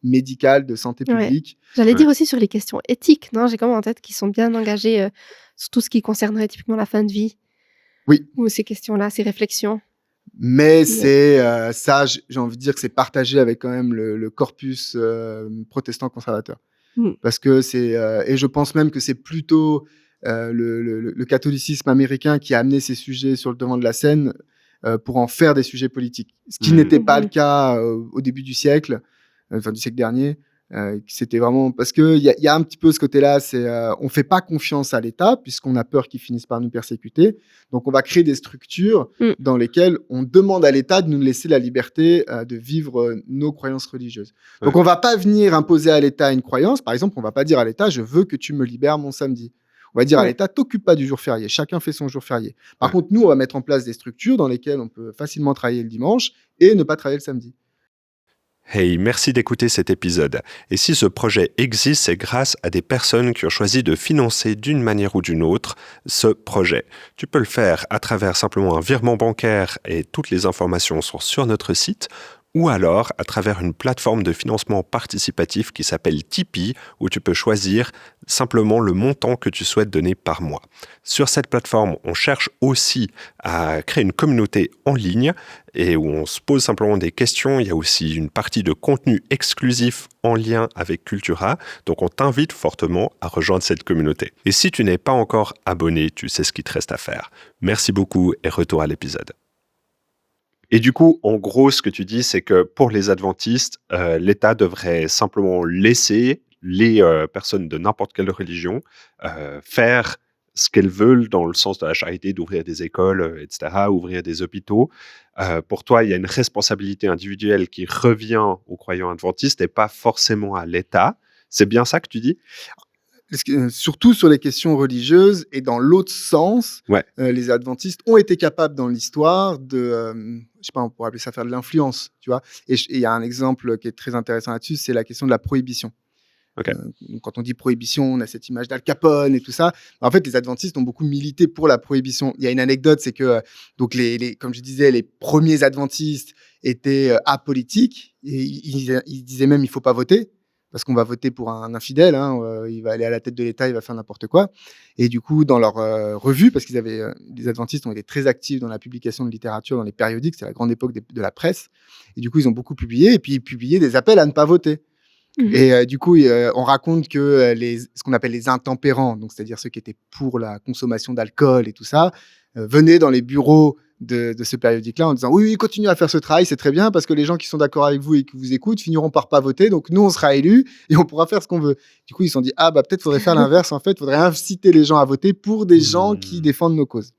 médicale, de santé publique. J'allais dire aussi sur les questions éthiques, non ? J'ai comme en tête qu'ils sont bien engagés sur tout ce qui concernerait typiquement la fin de vie. Ou ces questions-là, ces réflexions. Mais c'est ça, j'ai envie de dire que c'est partagé avec quand même le corpus protestant conservateur. Parce que c'est... et je pense même que c'est plutôt le catholicisme américain qui a amené ces sujets sur le devant de la scène pour en faire des sujets politiques. Ce qui n'était pas le cas au début du siècle. Du siècle dernier, c'était vraiment parce qu'il y a un petit peu ce côté-là, c'est on ne fait pas confiance à l'État puisqu'on a peur qu'ils finissent par nous persécuter. Donc, on va créer des structures dans lesquelles on demande à l'État de nous laisser la liberté de vivre nos croyances religieuses. Donc, on ne va pas venir imposer à l'État une croyance. Par exemple, on ne va pas dire à l'État « je veux que tu me libères mon samedi ». On va dire à l'État, t'occupe pas du jour férié. Chacun fait son jour férié. Par contre, nous, on va mettre en place des structures dans lesquelles on peut facilement travailler le dimanche et ne pas travailler le samedi. Hey, merci d'écouter cet épisode. Et si ce projet existe, c'est grâce à des personnes qui ont choisi de financer d'une manière ou d'une autre ce projet. Tu peux le faire à travers simplement un virement bancaire et toutes les informations sont sur notre site, ou alors à travers une plateforme de financement participatif qui s'appelle Tipeee, où tu peux choisir simplement le montant que tu souhaites donner par mois. Sur cette plateforme, on cherche aussi à créer une communauté en ligne et où on se pose simplement des questions. Il y a aussi une partie de contenu exclusif en lien avec Cultura, donc on t'invite fortement à rejoindre cette communauté. Et si tu n'es pas encore abonné, tu sais ce qu'il te reste à faire. Merci beaucoup et retour à l'épisode. Et du coup, en gros, ce que tu dis, c'est que pour les adventistes, l'État devrait simplement laisser les personnes de n'importe quelle religion faire ce qu'elles veulent dans le sens de la charité, d'ouvrir des écoles, etc., ouvrir des hôpitaux. Pour toi, il y a une responsabilité individuelle qui revient aux croyants adventistes et pas forcément à l'État. C'est bien ça que tu dis ? Surtout sur les questions religieuses et dans l'autre sens, Ouais. Les adventistes ont été capables dans l'histoire de, je sais pas, on pourrait appeler ça faire de l'influence, tu vois. Et il y a un exemple qui est très intéressant là-dessus, c'est la question de la prohibition. Okay. Quand on dit prohibition, on a cette image d'Al Capone et tout ça. En fait, les adventistes ont beaucoup milité pour la prohibition. Il y a une anecdote, c'est que donc comme je disais, les premiers adventistes étaient apolitiques. Et ils disaient même il faut pas voter parce qu'on va voter pour un infidèle. Il va aller à la tête de l'État, il va faire n'importe quoi. Et du coup, dans leur revue, parce qu'ils avaient, les adventistes ont été très actifs dans la publication de littérature, dans les périodiques, c'est la grande époque de la presse. Et du coup, ils ont beaucoup publié. Et puis, ils publiaient des appels à ne pas voter. Et du coup, on raconte que ce qu'on appelle les intempérants, donc c'est-à-dire ceux qui étaient pour la consommation d'alcool et tout ça, venaient dans les bureaux de ce périodique-là en disant oui, continuez à faire ce travail, c'est très bien parce que les gens qui sont d'accord avec vous et qui vous écoutent finiront par pas voter, donc nous on sera élus et on pourra faire ce qu'on veut. Du coup, ils se sont dit peut-être faudrait faire l'inverse en fait, faudrait inciter les gens à voter pour des gens qui défendent nos causes.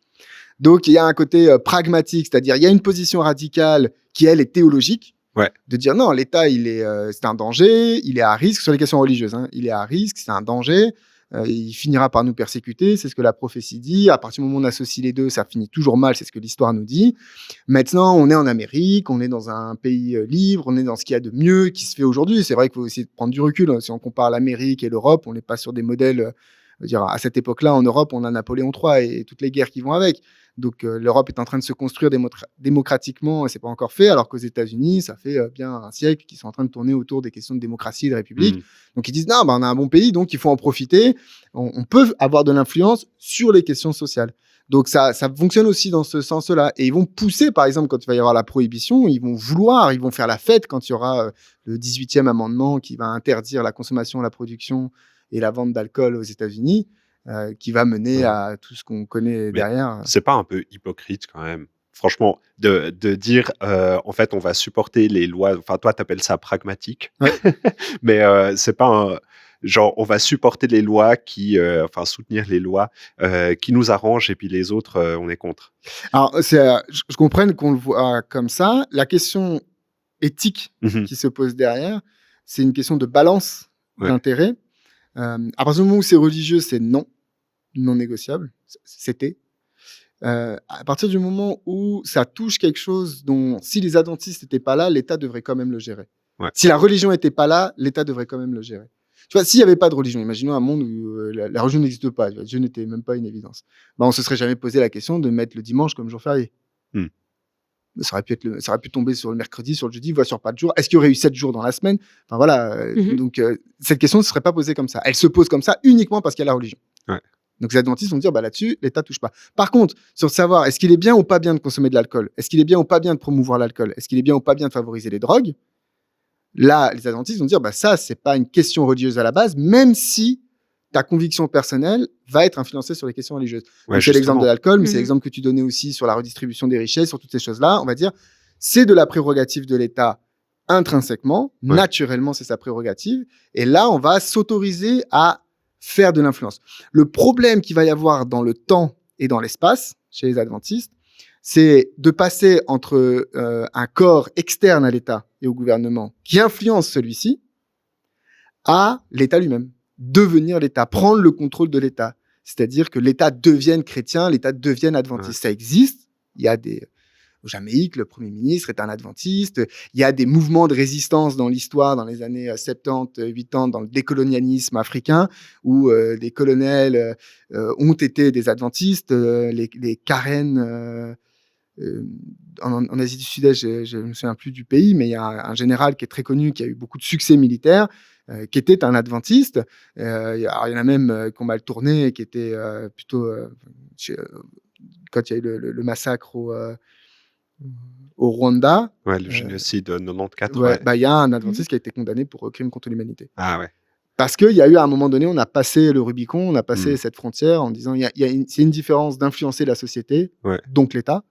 Donc il y a un côté pragmatique, c'est-à-dire il y a une position radicale qui elle est théologique. Ouais. De dire non, l'État, c'est un danger, il est à risque sur les questions religieuses. Il est à risque, c'est un danger, il finira par nous persécuter, c'est ce que la prophétie dit. À partir du moment où on associe les deux, ça finit toujours mal, c'est ce que l'histoire nous dit. Maintenant, on est en Amérique, on est dans un pays libre, on est dans ce qu'il y a de mieux qui se fait aujourd'hui. C'est vrai qu'il faut essayer de prendre du recul. Si on compare l'Amérique et l'Europe, on n'est pas sur des modèles. À cette époque-là, en Europe, on a Napoléon III et toutes les guerres qui vont avec. Donc, l'Europe est en train de se construire démocratiquement et c'est pas encore fait, alors qu'aux États-Unis, ça fait bien un siècle qu'ils sont en train de tourner autour des questions de démocratie et de république. Donc, ils disent non, on a un bon pays, donc il faut en profiter. On peut avoir de l'influence sur les questions sociales. Donc, ça fonctionne aussi dans ce sens-là. Et ils vont pousser, par exemple, quand il va y avoir la prohibition, ils vont faire la fête quand il y aura le 18e amendement qui va interdire la consommation, la production et la vente d'alcool aux États-Unis. Qui va mener à tout ce qu'on connaît derrière. C'est pas un peu hypocrite quand même, franchement, de dire en fait on va supporter les lois. Enfin, toi t'appelles ça pragmatique, ouais. Mais c'est pas genre on va supporter les lois soutenir les lois qui nous arrangent et puis les autres on est contre. Alors je comprends qu'on le voit comme ça. La question éthique qui se pose derrière, c'est une question de balance d'intérêt. À partir du moment où c'est religieux, c'est non négociable. C'était. À partir du moment où ça touche quelque chose dont, si les adventistes n'étaient pas là, l'État devrait quand même le gérer. Ouais. Si la religion n'était pas là, l'État devrait quand même le gérer. Tu vois, s'il n'y avait pas de religion, imaginons un monde où la religion n'existe pas, Dieu n'était même pas une évidence, on ne se serait jamais posé la question de mettre le dimanche comme jour férié. Ça aurait pu tomber sur le mercredi, sur le jeudi, voire sur pas de jours. Est-ce qu'il y aurait eu 7 jours dans la semaine ? Enfin voilà. Donc cette question ne serait pas posée comme ça. Elle se pose comme ça uniquement parce qu'il y a la religion. Ouais. Donc les adventistes vont dire là-dessus, l'État touche pas. Par contre, sur savoir est-ce qu'il est bien ou pas bien de consommer de l'alcool, est-ce qu'il est bien ou pas bien de promouvoir l'alcool, est-ce qu'il est bien ou pas bien de favoriser les drogues, là les adventistes vont dire ça c'est pas une question religieuse à la base, même si ta conviction personnelle va être influencée sur les questions religieuses. Ouais, c'est l'exemple de l'alcool, mais c'est l'exemple que tu donnais aussi sur la redistribution des richesses, sur toutes ces choses-là. On va dire, c'est de la prérogative de l'État intrinsèquement, naturellement, c'est sa prérogative. Et là, on va s'autoriser à faire de l'influence. Le problème qu'il va y avoir dans le temps et dans l'espace, chez les adventistes, c'est de passer entre un corps externe à l'État et au gouvernement qui influence celui-ci à l'État lui-même. Devenir l'État, prendre le contrôle de l'État. C'est-à-dire que l'État devienne chrétien, l'État devienne adventiste. Ça existe. Il y a au Jamaïque, le Premier ministre est un adventiste. Il y a des mouvements de résistance dans l'histoire, dans les années 70, 80, dans le décolonialisme africain, où des colonels ont été des adventistes. Les Karen... en Asie du Sud-Est, je ne me souviens plus du pays, mais il y a un général qui est très connu, qui a eu beaucoup de succès militaire, qui était un adventiste. Il y en a même qui ont mal tourné et qui étaient plutôt... quand il y a eu le massacre au Rwanda. Ouais, le génocide de 94. Ouais, Ouais. bah, il y a un adventiste qui a été condamné pour crime contre l'humanité. Ah ouais. Parce qu'il y a eu à un moment donné, on a passé le Rubicon, on a passé cette frontière en disant c'est une différence d'influencer la société, donc l'État,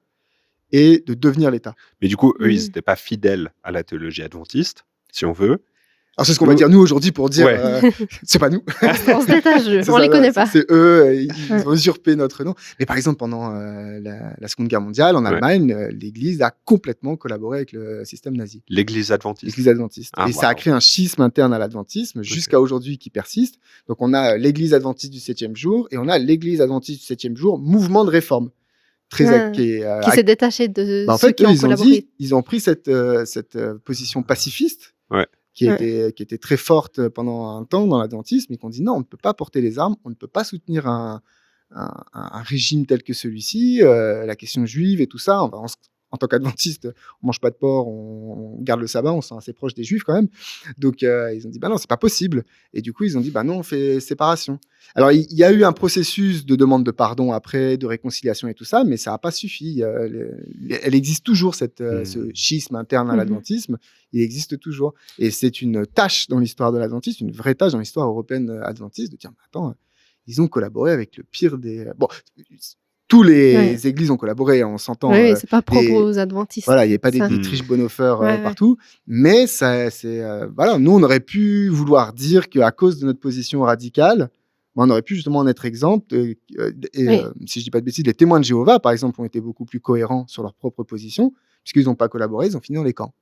et de devenir l'État. Mais du coup, eux, ils n'étaient pas fidèles à la théologie adventiste, si on veut. Alors c'est ce qu'on va dire nous aujourd'hui pour dire c'est pas nous. On se détache, on les connaît pas. C'est eux, ils ont usurpé notre nom. Mais par exemple, pendant la Seconde Guerre mondiale, en Allemagne, l'Église a complètement collaboré avec le système nazi. L'Église adventiste. L'Église adventiste. Et ça a créé un schisme interne à l'adventisme jusqu'à aujourd'hui qui persiste. Donc on a l'Église adventiste du 7e jour et on a l'Église adventiste du 7e jour, mouvement de réforme. Qui s'est détaché de ceux qui ont collaboré. Ils ont pris cette position pacifiste. Qui était très forte pendant un temps dans l'adventisme, et qu'on dit non, on ne peut pas porter les armes, on ne peut pas soutenir un régime tel que celui-ci, la question juive et tout ça. En tant qu'adventiste, on mange pas de porc, on garde le sabbat, on se sent assez proche des juifs quand même. Donc ils ont dit bah non, c'est pas possible. Et du coup ils ont dit bah non, on fait séparation. Alors il y a eu un processus de demande de pardon après, de réconciliation et tout ça, mais ça n'a pas suffi. Elle existe toujours ce schisme interne à l'adventisme. Il existe toujours. Et c'est une tâche dans l'histoire de l'adventisme, une vraie tâche dans l'histoire européenne adventiste, de dire attends, ils ont collaboré avec le pire des... Bon, tous les églises ont collaboré, on s'entend. Oui, c'est pas propre aux adventistes. Voilà, il n'y a pas des Dietrich Bonhoeffer partout. Mais voilà, nous, on aurait pu vouloir dire qu'à cause de notre position radicale, on aurait pu justement en être exempt. Si je dis pas de bêtises, les témoins de Jéhovah, par exemple, ont été beaucoup plus cohérents sur leur propre position, puisqu'ils n'ont pas collaboré, ils ont fini dans les camps.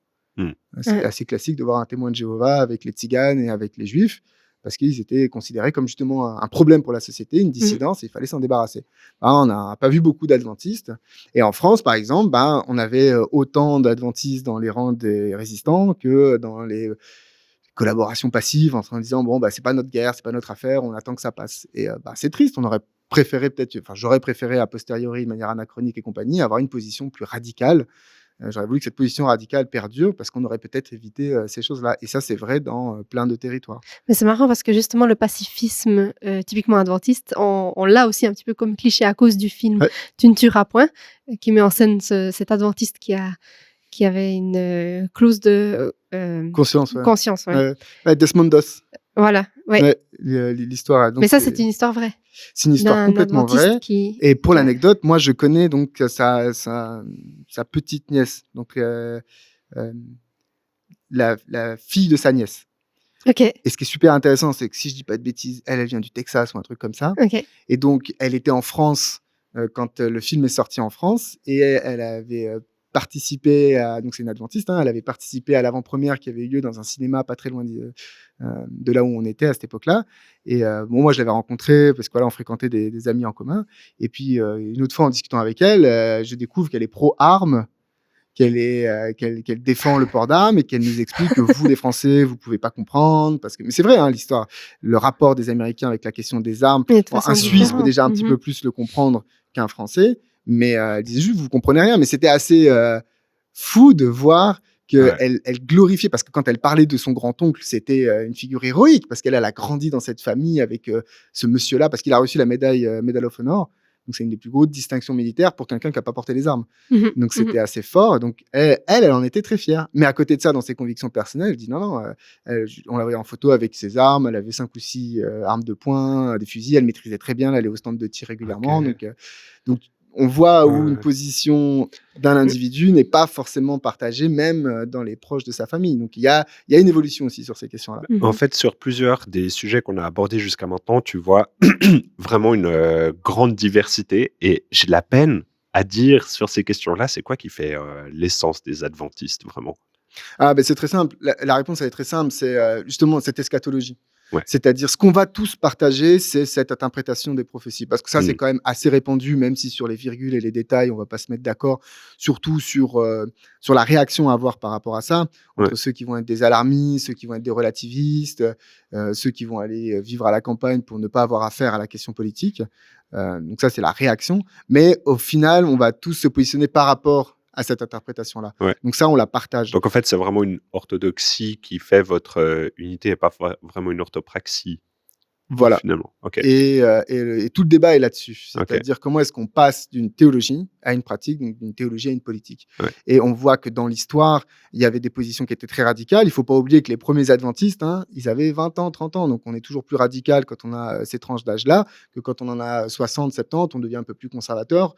C'est assez classique de voir un témoin de Jéhovah avec les tziganes et avec les juifs, parce qu'ils étaient considérés comme justement un problème pour la société, une dissidence, et il fallait s'en débarrasser. On n'a pas vu beaucoup d'adventistes. Et en France, par exemple, on avait autant d'adventistes dans les rangs des résistants que dans les collaborations passives, en disant bon, c'est pas notre guerre, c'est pas notre affaire, on attend que ça passe. Et c'est triste, on aurait préféré j'aurais préféré a posteriori, de manière anachronique et compagnie, avoir une position plus radicale. J'aurais voulu que cette position radicale perdure parce qu'on aurait peut-être évité ces choses-là. Et ça, c'est vrai dans plein de territoires. Mais c'est marrant parce que justement, le pacifisme typiquement adventiste, on l'a aussi un petit peu comme cliché à cause du film Tu ne tueras point, qui met en scène cet adventiste qui avait une clause de conscience. Desmond Doss. Voilà, l'histoire. Mais ça, c'est une histoire vraie. C'est une histoire complètement vraie. Et pour l'anecdote, moi, je connais donc sa petite nièce, donc la fille de sa nièce. Okay. Et ce qui est super intéressant, c'est que si je dis pas de bêtises, elle vient du Texas ou un truc comme ça. Okay. Et donc, elle était en France quand le film est sorti en France, et elle avait participé donc c'est une adventiste, elle avait participé à l'avant-première qui avait eu lieu dans un cinéma pas très loin de là où on était à cette époque-là. Et moi je l'avais rencontrée parce que voilà, on fréquentait des amis en commun. Et puis une autre fois en discutant avec elle, je découvre qu'elle est pro-armes, qu'elle défend le port d'armes, et qu'elle nous explique que vous les Français vous pouvez pas comprendre parce que, mais c'est vrai, l'histoire, le rapport des Américains avec la question des armes, un Suisse peut déjà un petit peu plus le comprendre qu'un Français. Mais elle disait juste, vous comprenez rien. Mais c'était assez fou de voir qu'elle elle glorifiait, parce que quand elle parlait de son grand-oncle, c'était une figure héroïque, parce qu'elle a grandi dans cette famille avec ce monsieur-là, parce qu'il a reçu la Medal of Honor. Donc c'est une des plus grosses distinctions militaires pour quelqu'un qui n'a pas porté les armes. Donc c'était assez fort. Donc elle en était très fière. Mais à côté de ça, dans ses convictions personnelles, elle dit non, on la voyait en photo avec ses armes. Elle avait 5 ou 6 armes de poing, des fusils. Elle maîtrisait très bien. Elle allait au stand de tir régulièrement. Donc on voit où une position d'un individu n'est pas forcément partagée, même dans les proches de sa famille. Donc, il y a une évolution aussi sur ces questions-là. En fait, sur plusieurs des sujets qu'on a abordés jusqu'à maintenant, tu vois vraiment une grande diversité. Et j'ai de la peine à dire sur ces questions-là, c'est quoi qui fait l'essence des adventistes, vraiment ? C'est très simple. La réponse, elle est très simple. C'est justement cette eschatologie. Ouais. C'est-à-dire, ce qu'on va tous partager, c'est cette interprétation des prophéties. Parce que ça, c'est quand même assez répandu, même si sur les virgules et les détails, on ne va pas se mettre d'accord, surtout sur la réaction à avoir par rapport à ça, entre ceux qui vont être des alarmistes, ceux qui vont être des relativistes, ceux qui vont aller vivre à la campagne pour ne pas avoir affaire à la question politique. Donc ça, c'est la réaction. Mais au final, on va tous se positionner par rapport à cette interprétation-là. Ouais. Donc ça, on la partage. Donc en fait, c'est vraiment une orthodoxie qui fait votre unité et pas vraiment une orthopraxie. Voilà. Finalement. Okay. Et tout le débat est là-dessus. C'est-à-dire Okay. comment est-ce qu'on passe d'une théologie à une pratique, donc d'une théologie à une politique. Ouais. Et on voit que dans l'histoire, il y avait des positions qui étaient très radicales. Il ne faut pas oublier que les premiers adventistes, ils avaient 20 ans, 30 ans. Donc on est toujours plus radical quand on a ces tranches d'âge-là que quand on en a 60, 70, on devient un peu plus conservateur.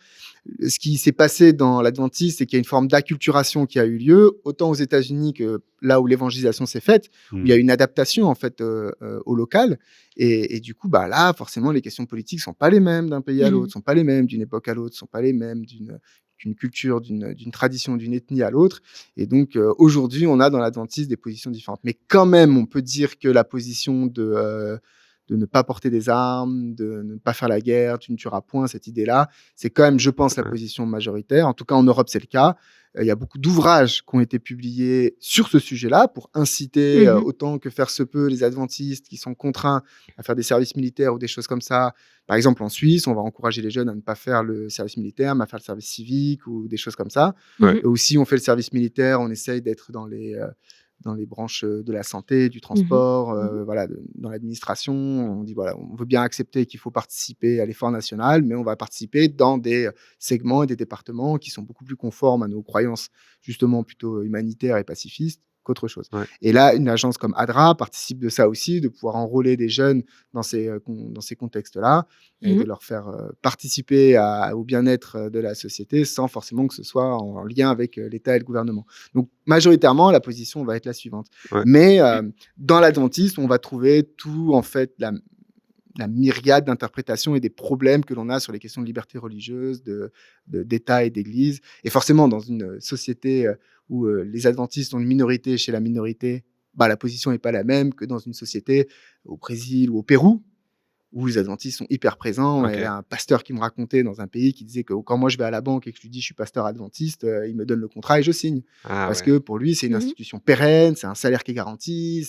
Ce qui s'est passé dans l'adventisme, c'est qu'il y a une forme d'acculturation qui a eu lieu, autant aux États-Unis que là où l'évangélisation s'est faite, où il y a une adaptation en fait au local. Et du coup, là, forcément, les questions politiques sont pas les mêmes d'un pays à l'autre, sont pas les mêmes d'une époque à l'autre, sont pas les mêmes d'une culture, d'une tradition, d'une ethnie à l'autre. Et donc, aujourd'hui, on a dans l'adventisme des positions différentes. Mais quand même, on peut dire que la position de ne pas porter des armes, de ne pas faire la guerre, tu ne tueras point, cette idée-là, c'est quand même, je pense, la position majoritaire. En tout cas, en Europe, c'est le cas. Il y a beaucoup d'ouvrages qui ont été publiés sur ce sujet-là pour inciter autant que faire se peut les adventistes qui sont contraints à faire des services militaires ou des choses comme ça. Par exemple, en Suisse, on va encourager les jeunes à ne pas faire le service militaire, mais à faire le service civique ou des choses comme ça. Et aussi, on fait le service militaire, on essaye d'être dans les branches de la santé, du transport, dans l'administration. On dit, on veut bien accepter qu'il faut participer à l'effort national, mais on va participer dans des segments et des départements qui sont beaucoup plus conformes à nos croyances, justement plutôt humanitaires et pacifistes qu'autre chose. Ouais. Et là, une agence comme ADRA participe de ça aussi, de pouvoir enrôler des jeunes dans ces contextes-là et de leur faire participer au bien-être de la société sans forcément que ce soit en lien avec l'État et le gouvernement. Donc, majoritairement, la position va être la suivante. Ouais. Mais dans l'adventisme, on va trouver tout, en fait, la myriade d'interprétations et des problèmes que l'on a sur les questions de liberté religieuse, d'État et d'Église. Et forcément, dans une société où les adventistes ont une minorité chez la minorité, la position n'est pas la même que dans une société au Brésil ou au Pérou, où les adventistes sont hyper présents. Okay. Il y a un pasteur qui me racontait dans un pays qui disait que quand moi je vais à la banque et que je lui dis je suis pasteur adventiste, il me donne le contrat et je signe. Parce que pour lui, c'est une institution pérenne, c'est un salaire qui est garanti,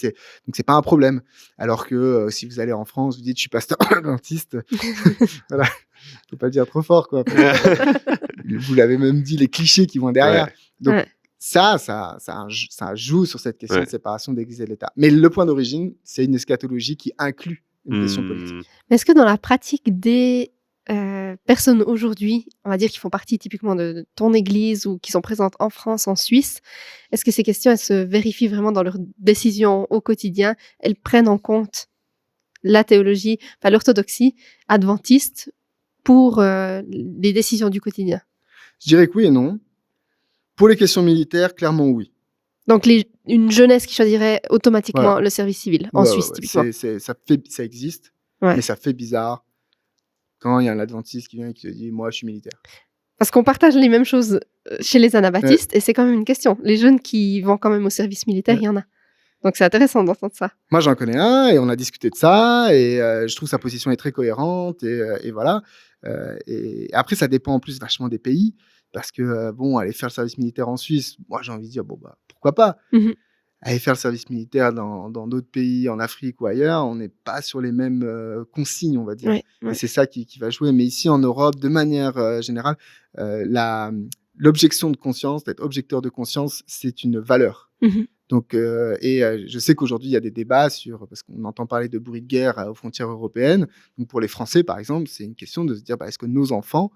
donc c'est pas un problème. Alors que si vous allez en France, vous dites je suis pasteur adventiste, voilà, faut pas le dire trop fort, quoi. Vous l'avez même dit, les clichés qui vont derrière. Ouais. Donc ça joue sur cette question de séparation d'Église et de l'État. Mais le point d'origine, c'est une eschatologie qui inclut une question politique. Mais est-ce que dans la pratique des personnes aujourd'hui, on va dire qui font partie typiquement de ton église ou qui sont présentes en France, en Suisse, est-ce que ces questions, elles se vérifient vraiment dans leurs décisions au quotidien? Elles prennent en compte la théologie, l'orthodoxie adventiste pour les décisions du quotidien? Je dirais que oui et non. Pour les questions militaires, clairement oui. Donc, une jeunesse qui choisirait automatiquement le service civil en Suisse, typiquement. Ça existe, mais ça fait bizarre quand il y a un adventiste qui vient et qui te dit « moi, je suis militaire ». Parce qu'on partage les mêmes choses chez les anabaptistes et c'est quand même une question. Les jeunes qui vont quand même au service militaire, il y en a. Donc, c'est intéressant d'entendre ça. Moi, j'en connais un et on a discuté de ça et je trouve sa position est très cohérente et voilà. Et après, ça dépend en plus vachement des pays. Parce que, aller faire le service militaire en Suisse, moi, j'ai envie de dire, pourquoi pas ? Aller faire le service militaire dans d'autres pays, en Afrique ou ailleurs, on n'est pas sur les mêmes consignes, on va dire. Et c'est ça qui va jouer. Mais ici, en Europe, de manière générale, l'objection de conscience, d'être objecteur de conscience, c'est une valeur. Donc, je sais qu'aujourd'hui, il y a des débats parce qu'on entend parler de bruit de guerre aux frontières européennes. Donc, pour les Français, par exemple, c'est une question de se dire, est-ce que nos enfants...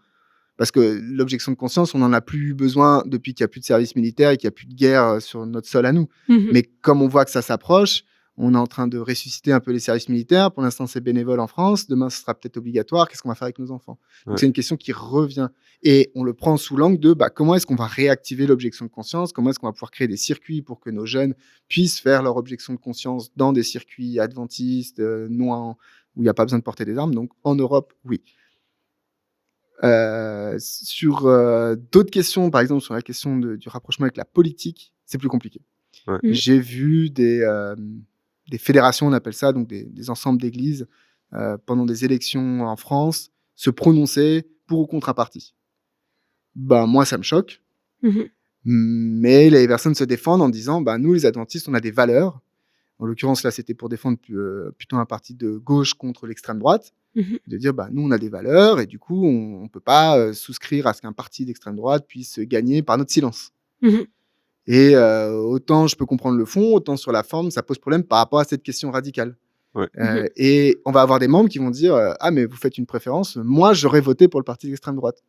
Parce que l'objection de conscience, on n'en a plus besoin depuis qu'il n'y a plus de service militaire et qu'il n'y a plus de guerre sur notre sol à nous. Mais comme on voit que ça s'approche, on est en train de ressusciter un peu les services militaires. Pour l'instant, c'est bénévole en France. Demain, ce sera peut-être obligatoire. Qu'est-ce qu'on va faire avec nos enfants ? Donc, c'est une question qui revient. Et on le prend sous l'angle de comment est-ce qu'on va réactiver l'objection de conscience ? Comment est-ce qu'on va pouvoir créer des circuits pour que nos jeunes puissent faire leur objection de conscience dans des circuits adventistes, où il n'y a pas besoin de porter des armes ? Donc, en Europe, oui. Sur d'autres questions, par exemple sur la question du rapprochement avec la politique, c'est plus compliqué. J'ai vu des fédérations, on appelle ça, donc des ensembles d'églises, pendant des élections en France, se prononcer pour ou contre un parti. Moi, ça me choque. Mais les personnes se défendent en disant, nous, les adventistes, on a des valeurs. En l'occurrence, là, c'était pour défendre plutôt un parti de gauche contre l'extrême droite, de dire, nous, on a des valeurs et du coup, on ne peut pas souscrire à ce qu'un parti d'extrême droite puisse gagner par notre silence. Et autant je peux comprendre le fond, autant sur la forme, ça pose problème par rapport à cette question radicale. Ouais. Et on va avoir des membres qui vont dire ah, mais vous faites une préférence, moi j'aurais voté pour le parti d'extrême droite.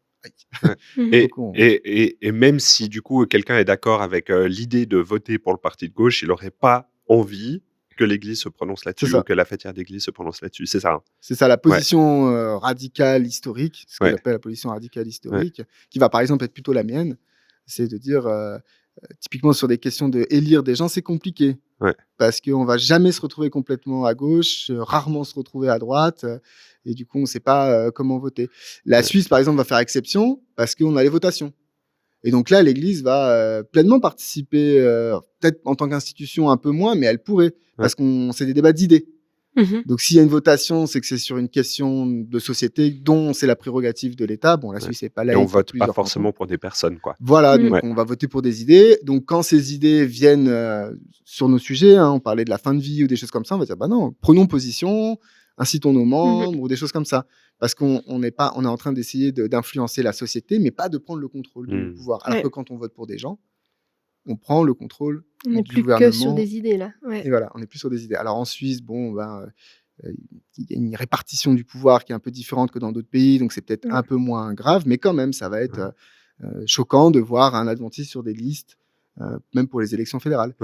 Ouais. Et même si du coup quelqu'un est d'accord avec l'idée de voter pour le parti de gauche, il n'aurait pas envie que l'Église se prononce là-dessus ou que la fêtière d'Église se prononce là-dessus. C'est ça. Hein. C'est ça, la position radicale historique, ce qu'on appelle la position radicale historique, qui va par exemple être plutôt la mienne, c'est de dire typiquement sur des questions de élire des gens, c'est compliqué. Parce qu'on ne va jamais se retrouver complètement à gauche, rarement se retrouver à droite, et du coup, on ne sait pas comment voter. La Suisse, par exemple, va faire exception parce qu'on a les votations. Et donc là, l'Église va pleinement participer, peut-être en tant qu'institution un peu moins, mais elle pourrait, parce que c'est des débats d'idées. Donc s'il y a une votation, c'est que c'est sur une question de société dont c'est la prérogative de l'État. Bon, la Suisse n'est pas laïque. Et on vote pas forcément pour des personnes, quoi. Voilà, donc on va voter pour des idées. Donc quand ces idées viennent sur nos sujets, on parlait de la fin de vie ou des choses comme ça, on va dire non, prenons position, incitons nos membres ou des choses comme ça. Parce qu'on est en train d'essayer d'influencer la société, mais pas de prendre le contrôle du pouvoir. Alors que quand on vote pour des gens, on prend le contrôle du gouvernement. On n'est plus que sur des idées, là. Et voilà, on n'est plus sur des idées. Alors en Suisse, il y a une répartition du pouvoir qui est un peu différente que dans d'autres pays, donc c'est peut-être un peu moins grave, mais quand même, ça va être choquant de voir un adventiste sur des listes, même pour les élections fédérales.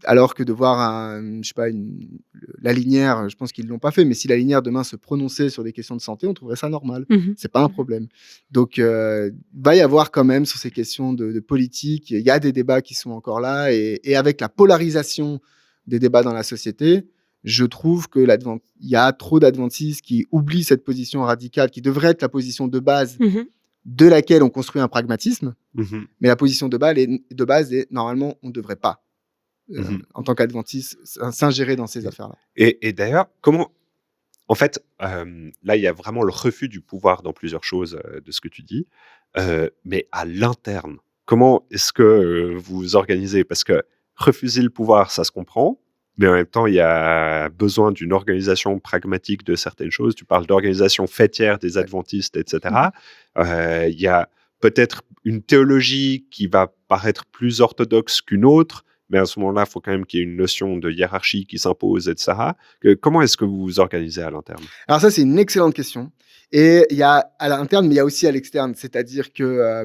Alors que de voir la Linière, je pense qu'ils ne l'ont pas fait, mais si la Linière demain se prononçait sur des questions de santé, on trouverait ça normal. C'est pas un problème. Donc, va y avoir quand même sur ces questions de politique, il y a des débats qui sont encore là, et avec la polarisation des débats dans la société, je trouve que il y a trop d'adventistes qui oublient cette position radicale, qui devrait être la position de base de laquelle on construit un pragmatisme, mais la position de base est normalement, on ne devrait pas. En tant qu'adventiste, s'ingérer dans ces affaires-là. Et d'ailleurs, comment... En fait, là, il y a vraiment le refus du pouvoir dans plusieurs choses de ce que tu dis, mais à l'interne, comment est-ce que vous organisez ? Parce que refuser le pouvoir, ça se comprend, mais en même temps, il y a besoin d'une organisation pragmatique de certaines choses. Tu parles d'organisation fêtière des adventistes, etc. Il y a peut-être une théologie qui va paraître plus orthodoxe qu'une autre, mais à ce moment-là, il faut quand même qu'il y ait une notion de hiérarchie qui s'impose, etc. Comment est-ce que vous vous organisez à l'interne ? Alors ça, c'est une excellente question. Et il y a à l'interne, mais il y a aussi à l'externe. C'est-à-dire que,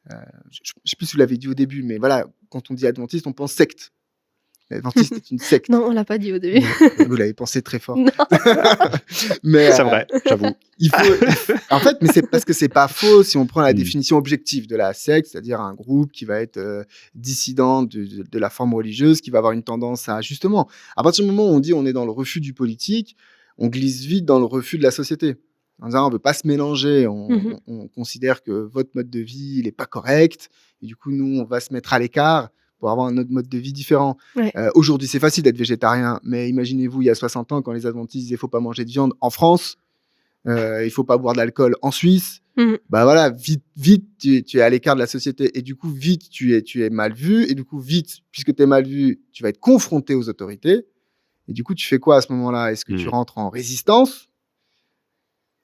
je ne sais plus si vous l'avez dit au début, mais voilà, quand on dit adventiste, on pense secte. L'adventiste est une secte. Non, on ne l'a pas dit au début. Vous l'avez pensé très fort. Non. Mais, c'est vrai, j'avoue. En fait, mais c'est parce que c'est pas faux si on prend la définition objective de la secte, c'est-à-dire un groupe qui va être dissident de la forme religieuse, qui va avoir une tendance à, justement, à partir du moment où on dit on est dans le refus du politique, on glisse vite dans le refus de la société. En disant on veut pas se mélanger, on considère que votre mode de vie il est pas correct, et du coup nous on va se mettre à l'écart pour avoir un autre mode de vie différent. Aujourd'hui, c'est facile d'être végétarien, mais imaginez-vous, il y a 60 ans, quand les adventistes disaient « il ne faut pas manger de viande » en France, il ne faut pas boire d'alcool en Suisse, bah voilà, vite, tu es à l'écart de la société, et du coup, vite, tu es mal vu, et du coup, vite, puisque tu es mal vu, tu vas être confronté aux autorités, et du coup, tu fais quoi à ce moment-là ? Est-ce que tu rentres en résistance ?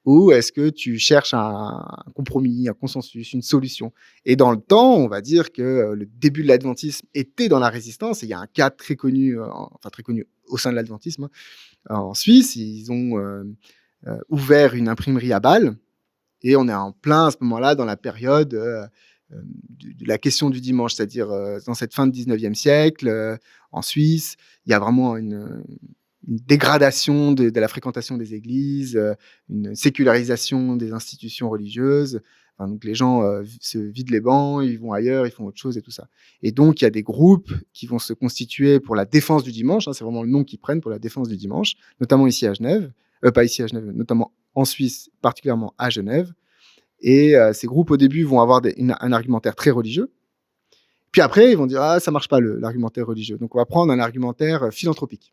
Ou est-ce que tu cherches un compromis, un consensus, une solution ? Et dans le temps, on va dire que le début de l'adventisme était dans la résistance. Et il y a un cas très connu au sein de l'adventisme. En Suisse, ils ont ouvert une imprimerie à Bâle. Et on est en plein à ce moment-là dans la période de la question du dimanche, c'est-à-dire dans cette fin du 19e siècle, en Suisse, il y a vraiment une dégradation de la fréquentation des églises, une sécularisation des institutions religieuses. Enfin, donc les gens se vident les bancs, ils vont ailleurs, ils font autre chose et tout ça. Et donc, il y a des groupes qui vont se constituer pour la défense du dimanche, c'est vraiment le nom qu'ils prennent pour la défense du dimanche, notamment ici à Genève, pas ici à Genève, notamment en Suisse, particulièrement à Genève. Et ces groupes, au début, vont avoir un argumentaire très religieux. Puis après, ils vont dire « Ah, ça marche pas l'argumentaire religieux. » Donc, on va prendre un argumentaire philanthropique.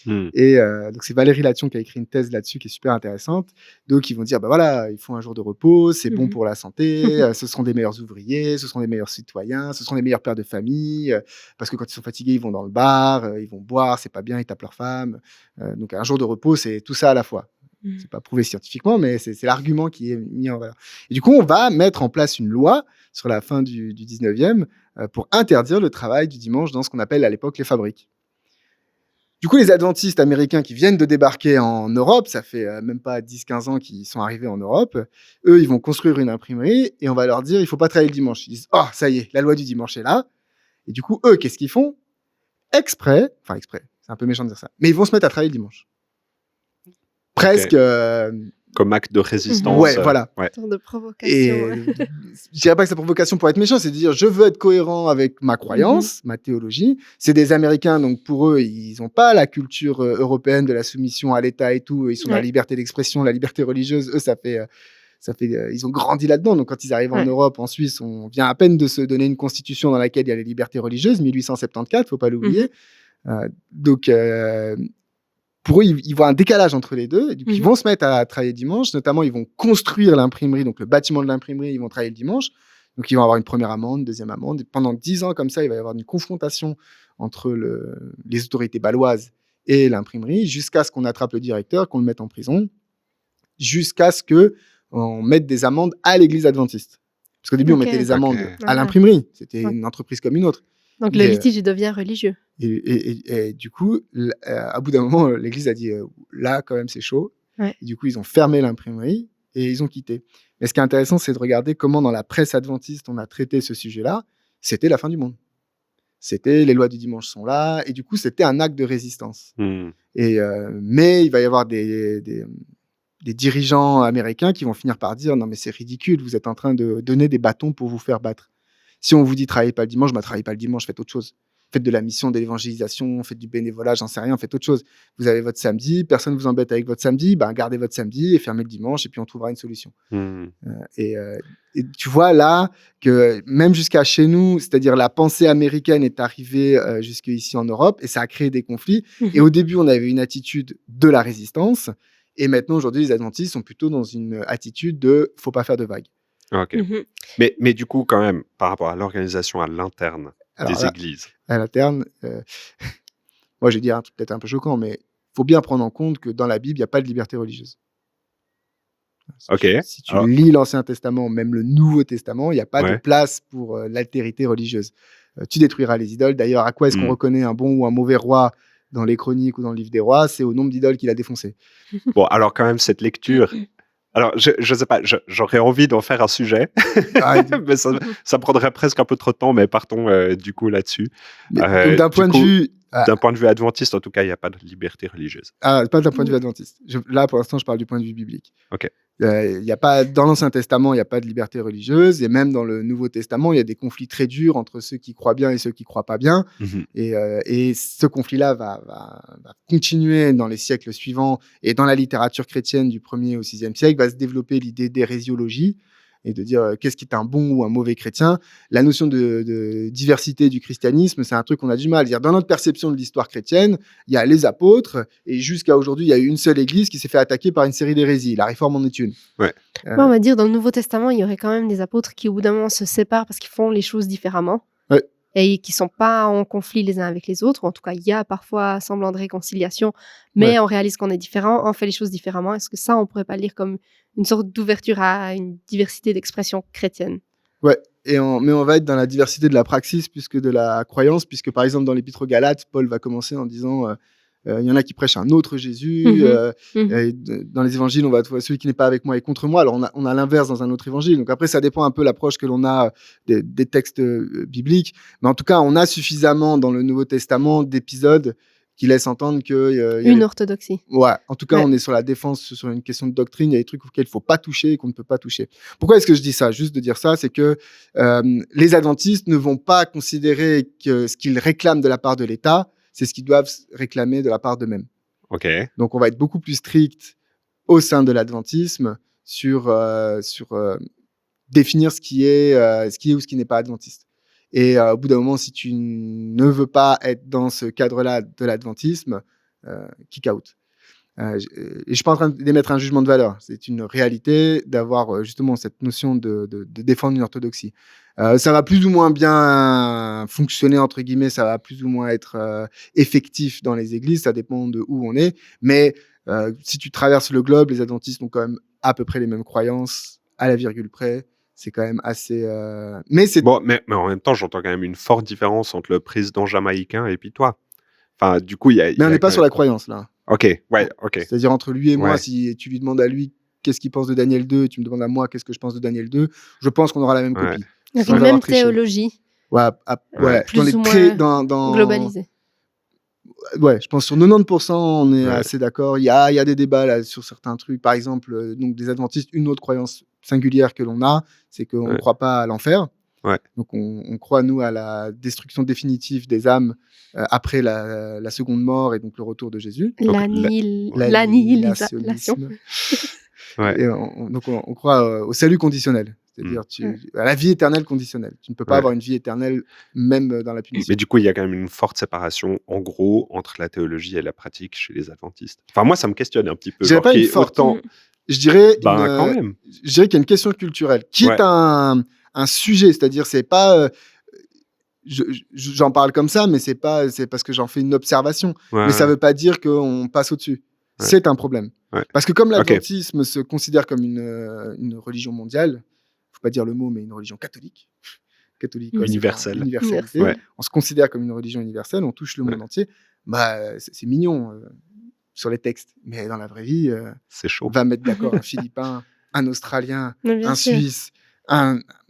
Et donc, c'est Valérie Lation qui a écrit une thèse là-dessus qui est super intéressante. Donc, ils vont dire, bah voilà, ils font un jour de repos, c'est bon pour la santé, ce seront des meilleurs ouvriers, ce seront des meilleurs citoyens, ce seront des meilleurs pères de famille, parce que quand ils sont fatigués, ils vont dans le bar, ils vont boire, c'est pas bien, ils tapent leur femme. Donc, un jour de repos, c'est tout ça à la fois. C'est pas prouvé scientifiquement, mais c'est l'argument qui est mis en valeur. Et du coup, on va mettre en place une loi sur la fin du 19e pour interdire le travail du dimanche dans ce qu'on appelle à l'époque les fabriques. Du coup, les adventistes américains qui viennent de débarquer en Europe, ça fait même pas 10-15 ans qu'ils sont arrivés en Europe, eux, ils vont construire une imprimerie et on va leur dire, il faut pas travailler le dimanche. Ils disent, oh, ça y est, la loi du dimanche est là. Et du coup, eux, qu'est-ce qu'ils font? Exprès, c'est un peu méchant de dire ça, mais ils vont se mettre à travailler le dimanche. Presque... Comme acte de résistance. Ouais, voilà. Une sorte de provocation. Et je dirais pas que c'est provocation pour être méchant, c'est de dire je veux être cohérent avec ma croyance, ma théologie. C'est des Américains, donc pour eux, ils n'ont pas la culture européenne de la soumission à l'État et tout. Ils sont dans la liberté d'expression, la liberté religieuse. Eux, ils ont grandi là-dedans. Donc quand ils arrivent en Europe, en Suisse, on vient à peine de se donner une constitution dans laquelle il y a les libertés religieuses, 1874, faut pas l'oublier. Donc pour eux, ils voient un décalage entre les deux. Et donc, ils vont se mettre à travailler dimanche. Notamment, ils vont construire l'imprimerie, donc le bâtiment de l'imprimerie, ils vont travailler le dimanche. Donc, ils vont avoir une première amende, deuxième amende. Et pendant 10 ans, comme ça, il va y avoir une confrontation entre les autorités bâloises et l'imprimerie, jusqu'à ce qu'on attrape le directeur, qu'on le mette en prison, jusqu'à ce qu'on mette des amendes à l'église adventiste. Parce qu'au début, on mettait les amendes à l'imprimerie. C'était une entreprise comme une autre. Donc, le litige devient religieux. Et du coup, à bout d'un moment, l'église a dit là, quand même, c'est chaud. Et du coup, ils ont fermé l'imprimerie et ils ont quitté. Mais ce qui est intéressant, c'est de regarder comment, dans la presse adventiste, on a traité ce sujet-là. C'était la fin du monde. C'était les lois du dimanche sont là. Et du coup, c'était un acte de résistance. Mais il va y avoir des dirigeants américains qui vont finir par dire non, mais c'est ridicule, vous êtes en train de donner des bâtons pour vous faire battre. Si on vous dit travaillez pas le dimanche, travaillez pas le dimanche, faites autre chose. Faites de la mission, de l'évangélisation, faites du bénévolat, j'en sais rien, faites autre chose. Vous avez votre samedi, personne ne vous embête avec votre samedi, gardez votre samedi et fermez le dimanche et puis on trouvera une solution. Et tu vois là que même jusqu'à chez nous, c'est-à-dire la pensée américaine est arrivée jusqu'ici en Europe et ça a créé des conflits. Et au début, on avait une attitude de la résistance et maintenant, aujourd'hui, les adventistes sont plutôt dans une attitude de « faut pas faire de vagues ». Ok. Mais du coup, quand même, par rapport à l'organisation à l'interne des églises. À l'interne, moi, je vais dire un truc peut-être un peu choquant, mais il faut bien prendre en compte que dans la Bible, il n'y a pas de liberté religieuse. Si tu lis l'Ancien Testament, même le Nouveau Testament, il n'y a pas de place pour l'altérité religieuse. Tu détruiras les idoles. D'ailleurs, à quoi est-ce qu'on reconnaît un bon ou un mauvais roi dans les Chroniques ou dans le Livre des Rois? C'est au nombre d'idoles qu'il a défoncé. Bon, alors quand même, cette lecture... Alors, je ne sais pas, j'aurais envie d'en faire un sujet, mais ça prendrait presque un peu trop de temps, mais partons du coup là-dessus. D'un point de vue adventiste, en tout cas, il n'y a pas de liberté religieuse. Pas d'un point de vue adventiste. Là, pour l'instant, je parle du point de vue biblique. Ok. Y a pas, dans l'Ancien Testament, il n'y a pas de liberté religieuse, et même dans le Nouveau Testament, il y a des conflits très durs entre ceux qui croient bien et ceux qui ne croient pas bien. Et ce conflit-là va continuer dans les siècles suivants, et dans la littérature chrétienne du 1er au 6e siècle, va se développer l'idée d'hérésiologie, et de dire qu'est-ce qui est un bon ou un mauvais chrétien. La notion de diversité du christianisme, c'est un truc qu'on a du mal à dire. Dans notre perception de l'histoire chrétienne, il y a les apôtres, et jusqu'à aujourd'hui, il y a eu une seule église qui s'est fait attaquer par une série d'hérésies. La réforme en est une. On va dire, dans le Nouveau Testament, il y aurait quand même des apôtres qui, au bout d'un moment, se séparent parce qu'ils font les choses différemment. Et qui ne sont pas en conflit les uns avec les autres. En tout cas, il y a parfois semblant de réconciliation, mais on réalise qu'on est différent, on fait les choses différemment. Est-ce que ça, on ne pourrait pas le lire comme une sorte d'ouverture à une diversité d'expression chrétienne? Ouais, mais on va être dans la diversité de la praxis plus que de la croyance, puisque par exemple, dans l'Épître aux Galates, Paul va commencer en disant... Il y en a qui prêchent un autre Jésus. Dans les évangiles, on va trouver celui qui n'est pas avec moi est contre moi. Alors, on a l'inverse dans un autre évangile. Donc, après, ça dépend un peu l'approche que l'on a des textes bibliques. Mais en tout cas, on a suffisamment dans le Nouveau Testament d'épisodes qui laissent entendre que... une orthodoxie. Ouais, en tout cas, on est sur la défense, sur une question de doctrine. Il y a des trucs auxquels il ne faut pas toucher et qu'on ne peut pas toucher. Pourquoi est-ce que je dis ça? Juste de dire ça, c'est que les adventistes ne vont pas considérer que ce qu'ils réclament de la part de l'État, c'est ce qu'ils doivent réclamer de la part d'eux-mêmes. Donc, on va être beaucoup plus strict au sein de l'adventisme sur définir ce qui est ou ce qui n'est pas adventiste. Et au bout d'un moment, si tu ne veux pas être dans ce cadre-là de l'adventisme, kick out. Et je suis pas en train d'émettre un jugement de valeur. C'est une réalité d'avoir justement cette notion de défendre une orthodoxie. Ça va plus ou moins bien fonctionner, entre guillemets, ça va plus ou moins être effectif dans les églises, ça dépend de où on est. Mais si tu traverses le globe, les adventistes ont quand même à peu près les mêmes croyances, à la virgule près. C'est quand même assez... Mais c'est... Bon, mais en même temps, j'entends quand même une forte différence entre le président jamaïcain et puis toi. Enfin, du coup, il y a... Mais on n'est pas sur la croyance, là. Ok, ouais, ok. C'est-à-dire entre lui et moi, Ouais. si tu lui demandes à lui qu'est-ce qu'il pense de Daniel 2 et tu me demandes à moi qu'est-ce que je pense de Daniel 2, je pense qu'on aura la même Ouais. copie. Avec Sans une avoir même triché. théologie, Ouais, Ouais. Plus dans les ou traits, moins dans... globalisée. Ouais, je pense sur 90%, on est Ouais. assez d'accord. Il y a des débats là sur certains trucs. Par exemple, donc des adventistes, une autre croyance singulière que l'on a, c'est qu'on ne Ouais. croit pas à l'enfer. Ouais. Donc on croit, nous, à la destruction définitive des âmes après la seconde mort et donc le retour de Jésus. Donc, L'annihilisation. L'annihilationnisme. Ouais. Et donc on croit au salut conditionnel, c'est-à-dire à la vie éternelle conditionnelle. Tu ne peux pas Ouais. avoir une vie éternelle même dans la punition. Mais du coup, il y a quand même une forte séparation, en gros, entre la théologie et la pratique chez les adventistes. Enfin, moi, ça me questionne un petit peu. Je dirais genre, pas qui une est forte. autant... Je dirais quand même. je dirais qu'il y a une question culturelle qui Ouais. est un sujet, c'est-à-dire c'est pas j'en parle comme ça, mais c'est parce que j'en fais une observation. Ouais, Mais ça ouais. veut pas dire qu'on passe au-dessus. Ouais. C'est un problème. Ouais. Parce que comme Ok. l'adventisme se considère comme une religion mondiale, faut pas dire le mot, mais une religion catholique. Catholique, quoi, c'est Universelle. l'universalité. Ouais. On se considère comme une religion universelle, on touche le monde entier. Bah, c'est mignon sur les textes, mais dans la vraie vie, C'est chaud. va mettre d'accord un Philippin, un Australien, Mais bien un sûr. Suisse,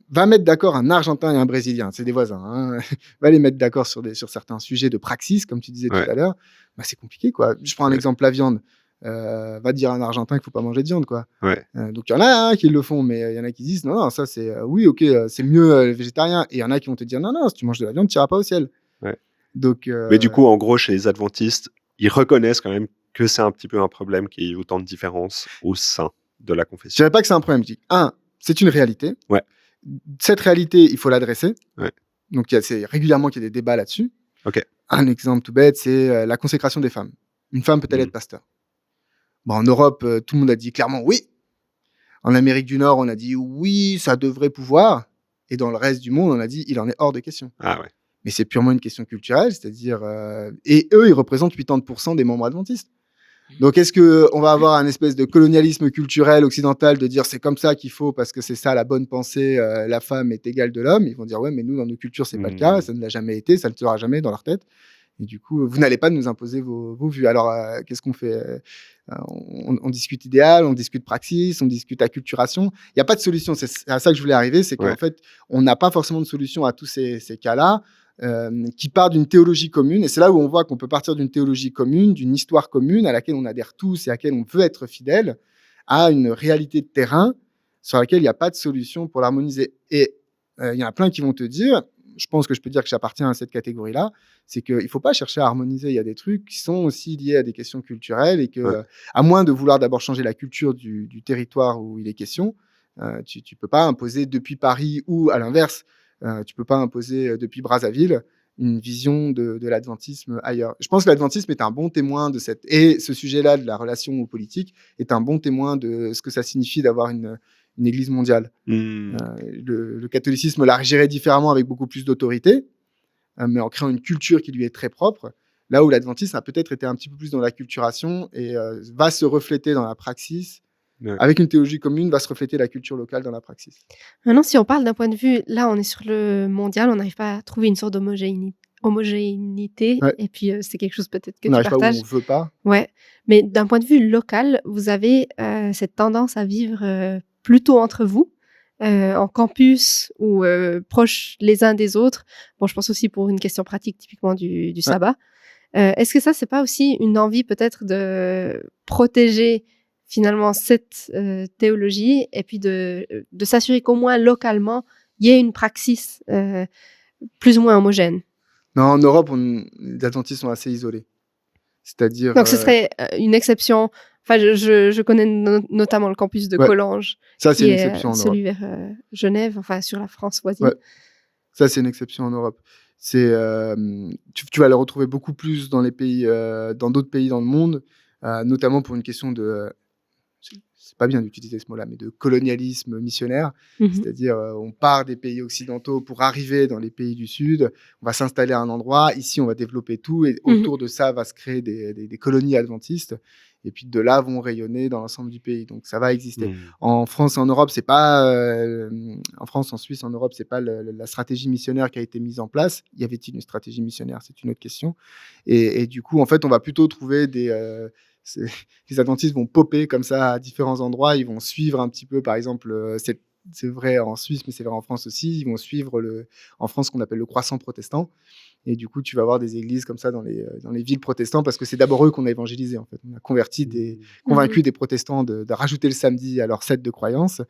va mettre d'accord un Argentin et un Brésilien, c'est des voisins, hein. Va les mettre d'accord sur certains sujets de praxis, comme tu disais Ouais. tout à l'heure. Bah, c'est compliqué, quoi. Je prends un Ouais. exemple, la viande. Va dire à un Argentin qu'il faut pas manger de viande, quoi. Ouais. Donc il y en a qui le font, mais il y en a qui disent non, ça c'est oui, ok, c'est mieux le végétarien. Et il y en a qui vont te dire non, si tu manges de la viande, tu n'iras pas au ciel. Ouais. Donc, Mais du coup, en gros, chez les adventistes, ils reconnaissent quand même que c'est un petit peu un problème qu'il y ait autant de différences au sein de la je confession. dirais pas que c'est un problème. Je dis, c'est une réalité. Ouais. Cette réalité, il faut l'adresser. Ouais. Donc, c'est régulièrement qu'il y a des débats là-dessus. Ok. Un exemple tout bête, c'est la consécration des femmes. Une femme peut-elle être pasteur? Bon, en Europe, tout le monde a dit clairement oui. En Amérique du Nord, on a dit oui, ça devrait pouvoir. Et dans le reste du monde, on a dit il en est hors de question. Ah ouais. Mais c'est purement une question culturelle, c'est-à-dire... et eux, ils représentent 80% des membres adventistes. Donc, est-ce qu'on va avoir un espèce de colonialisme culturel occidental de dire c'est comme ça qu'il faut parce que c'est ça la bonne pensée, la femme est égale de l'homme? Ils vont dire ouais, mais nous, dans nos cultures, c'est pas le cas, ça ne l'a jamais été, ça ne sera jamais dans leur tête. Et du coup, vous n'allez pas nous imposer vos vues. Alors, qu'est-ce qu'on fait? On discute idéal, on discute praxis, on discute acculturation. Il n'y a pas de solution. C'est à ça que je voulais arriver, c'est qu'en fait, on n'a pas forcément de solution à tous ces cas-là. Qui part d'une théologie commune. Et c'est là où on voit qu'on peut partir d'une théologie commune, d'une histoire commune à laquelle on adhère tous et à laquelle on veut être fidèle, à une réalité de terrain sur laquelle il n'y a pas de solution pour l'harmoniser. Et il y en a plein qui vont te dire, je pense que je peux dire que j'appartiens à cette catégorie-là, c'est qu'il ne faut pas chercher à harmoniser. Il y a des trucs qui sont aussi liés à des questions culturelles et que, à moins de vouloir d'abord changer la culture du territoire où il est question, tu ne peux pas imposer depuis Paris ou à l'inverse, tu peux pas imposer depuis Brazzaville une vision de l'adventisme ailleurs. Je pense que l'adventisme est un bon témoin de et ce sujet-là de la relation aux politiques est un bon témoin de ce que ça signifie d'avoir une église mondiale. Le catholicisme l'a géré différemment avec beaucoup plus d'autorité, mais en créant une culture qui lui est très propre, là où l'adventisme a peut-être été un petit peu plus dans la culturation et va se refléter dans la praxis. Avec une théologie commune, va se refléter la culture locale dans la praxis. Maintenant, si on parle d'un point de vue, là, on est sur le mondial, on n'arrive pas à trouver une sorte d'homogénéité, et puis c'est quelque chose peut-être que tu partages. On n'arrive pas où on veut pas. Ouais, mais d'un point de vue local, vous avez cette tendance à vivre plutôt entre vous, en campus ou proches les uns des autres. Bon, je pense aussi pour une question pratique, typiquement du sabbat. Est-ce que ça, c'est pas aussi une envie peut-être de protéger finalement cette théologie et puis de s'assurer qu'au moins localement, il y ait une praxis plus ou moins homogène? Non, en Europe, les adventistes sont assez isolés. C'est-à-dire... Donc, ce serait une exception. Enfin, je connais notamment le campus de Collonges. Ça, c'est une exception en Europe. Celui vers Genève, enfin, sur la France voisine. Ouais. Ça, c'est une exception en Europe. Tu vas le retrouver beaucoup plus dans dans d'autres pays dans le monde, notamment pour une question de c'est pas bien d'utiliser ce mot-là, mais de colonialisme missionnaire. Mmh. C'est-à-dire, on part des pays occidentaux pour arriver dans les pays du Sud. On va s'installer à un endroit. Ici, on va développer tout et Mmh. autour de ça va se créer des colonies adventistes. Et puis de là vont rayonner dans l'ensemble du pays. Donc ça va exister. En France et en Europe, c'est pas en France, en Suisse, en Europe, c'est pas la stratégie missionnaire qui a été mise en place. Y avait-il une stratégie missionnaire? C'est une autre question. Et du coup, en fait, on va plutôt trouver c'est- les adventistes vont popper comme ça à différents endroits. Ils vont suivre un petit peu, par exemple, c'est vrai en Suisse, mais c'est vrai en France aussi. Ils vont suivre en France ce qu'on appelle le croissant protestant. Et du coup, tu vas avoir des églises comme ça dans les villes protestantes parce que c'est d'abord eux qu'on a évangélisé. En fait, on a convaincu des protestants de rajouter le samedi à leur set de croyances.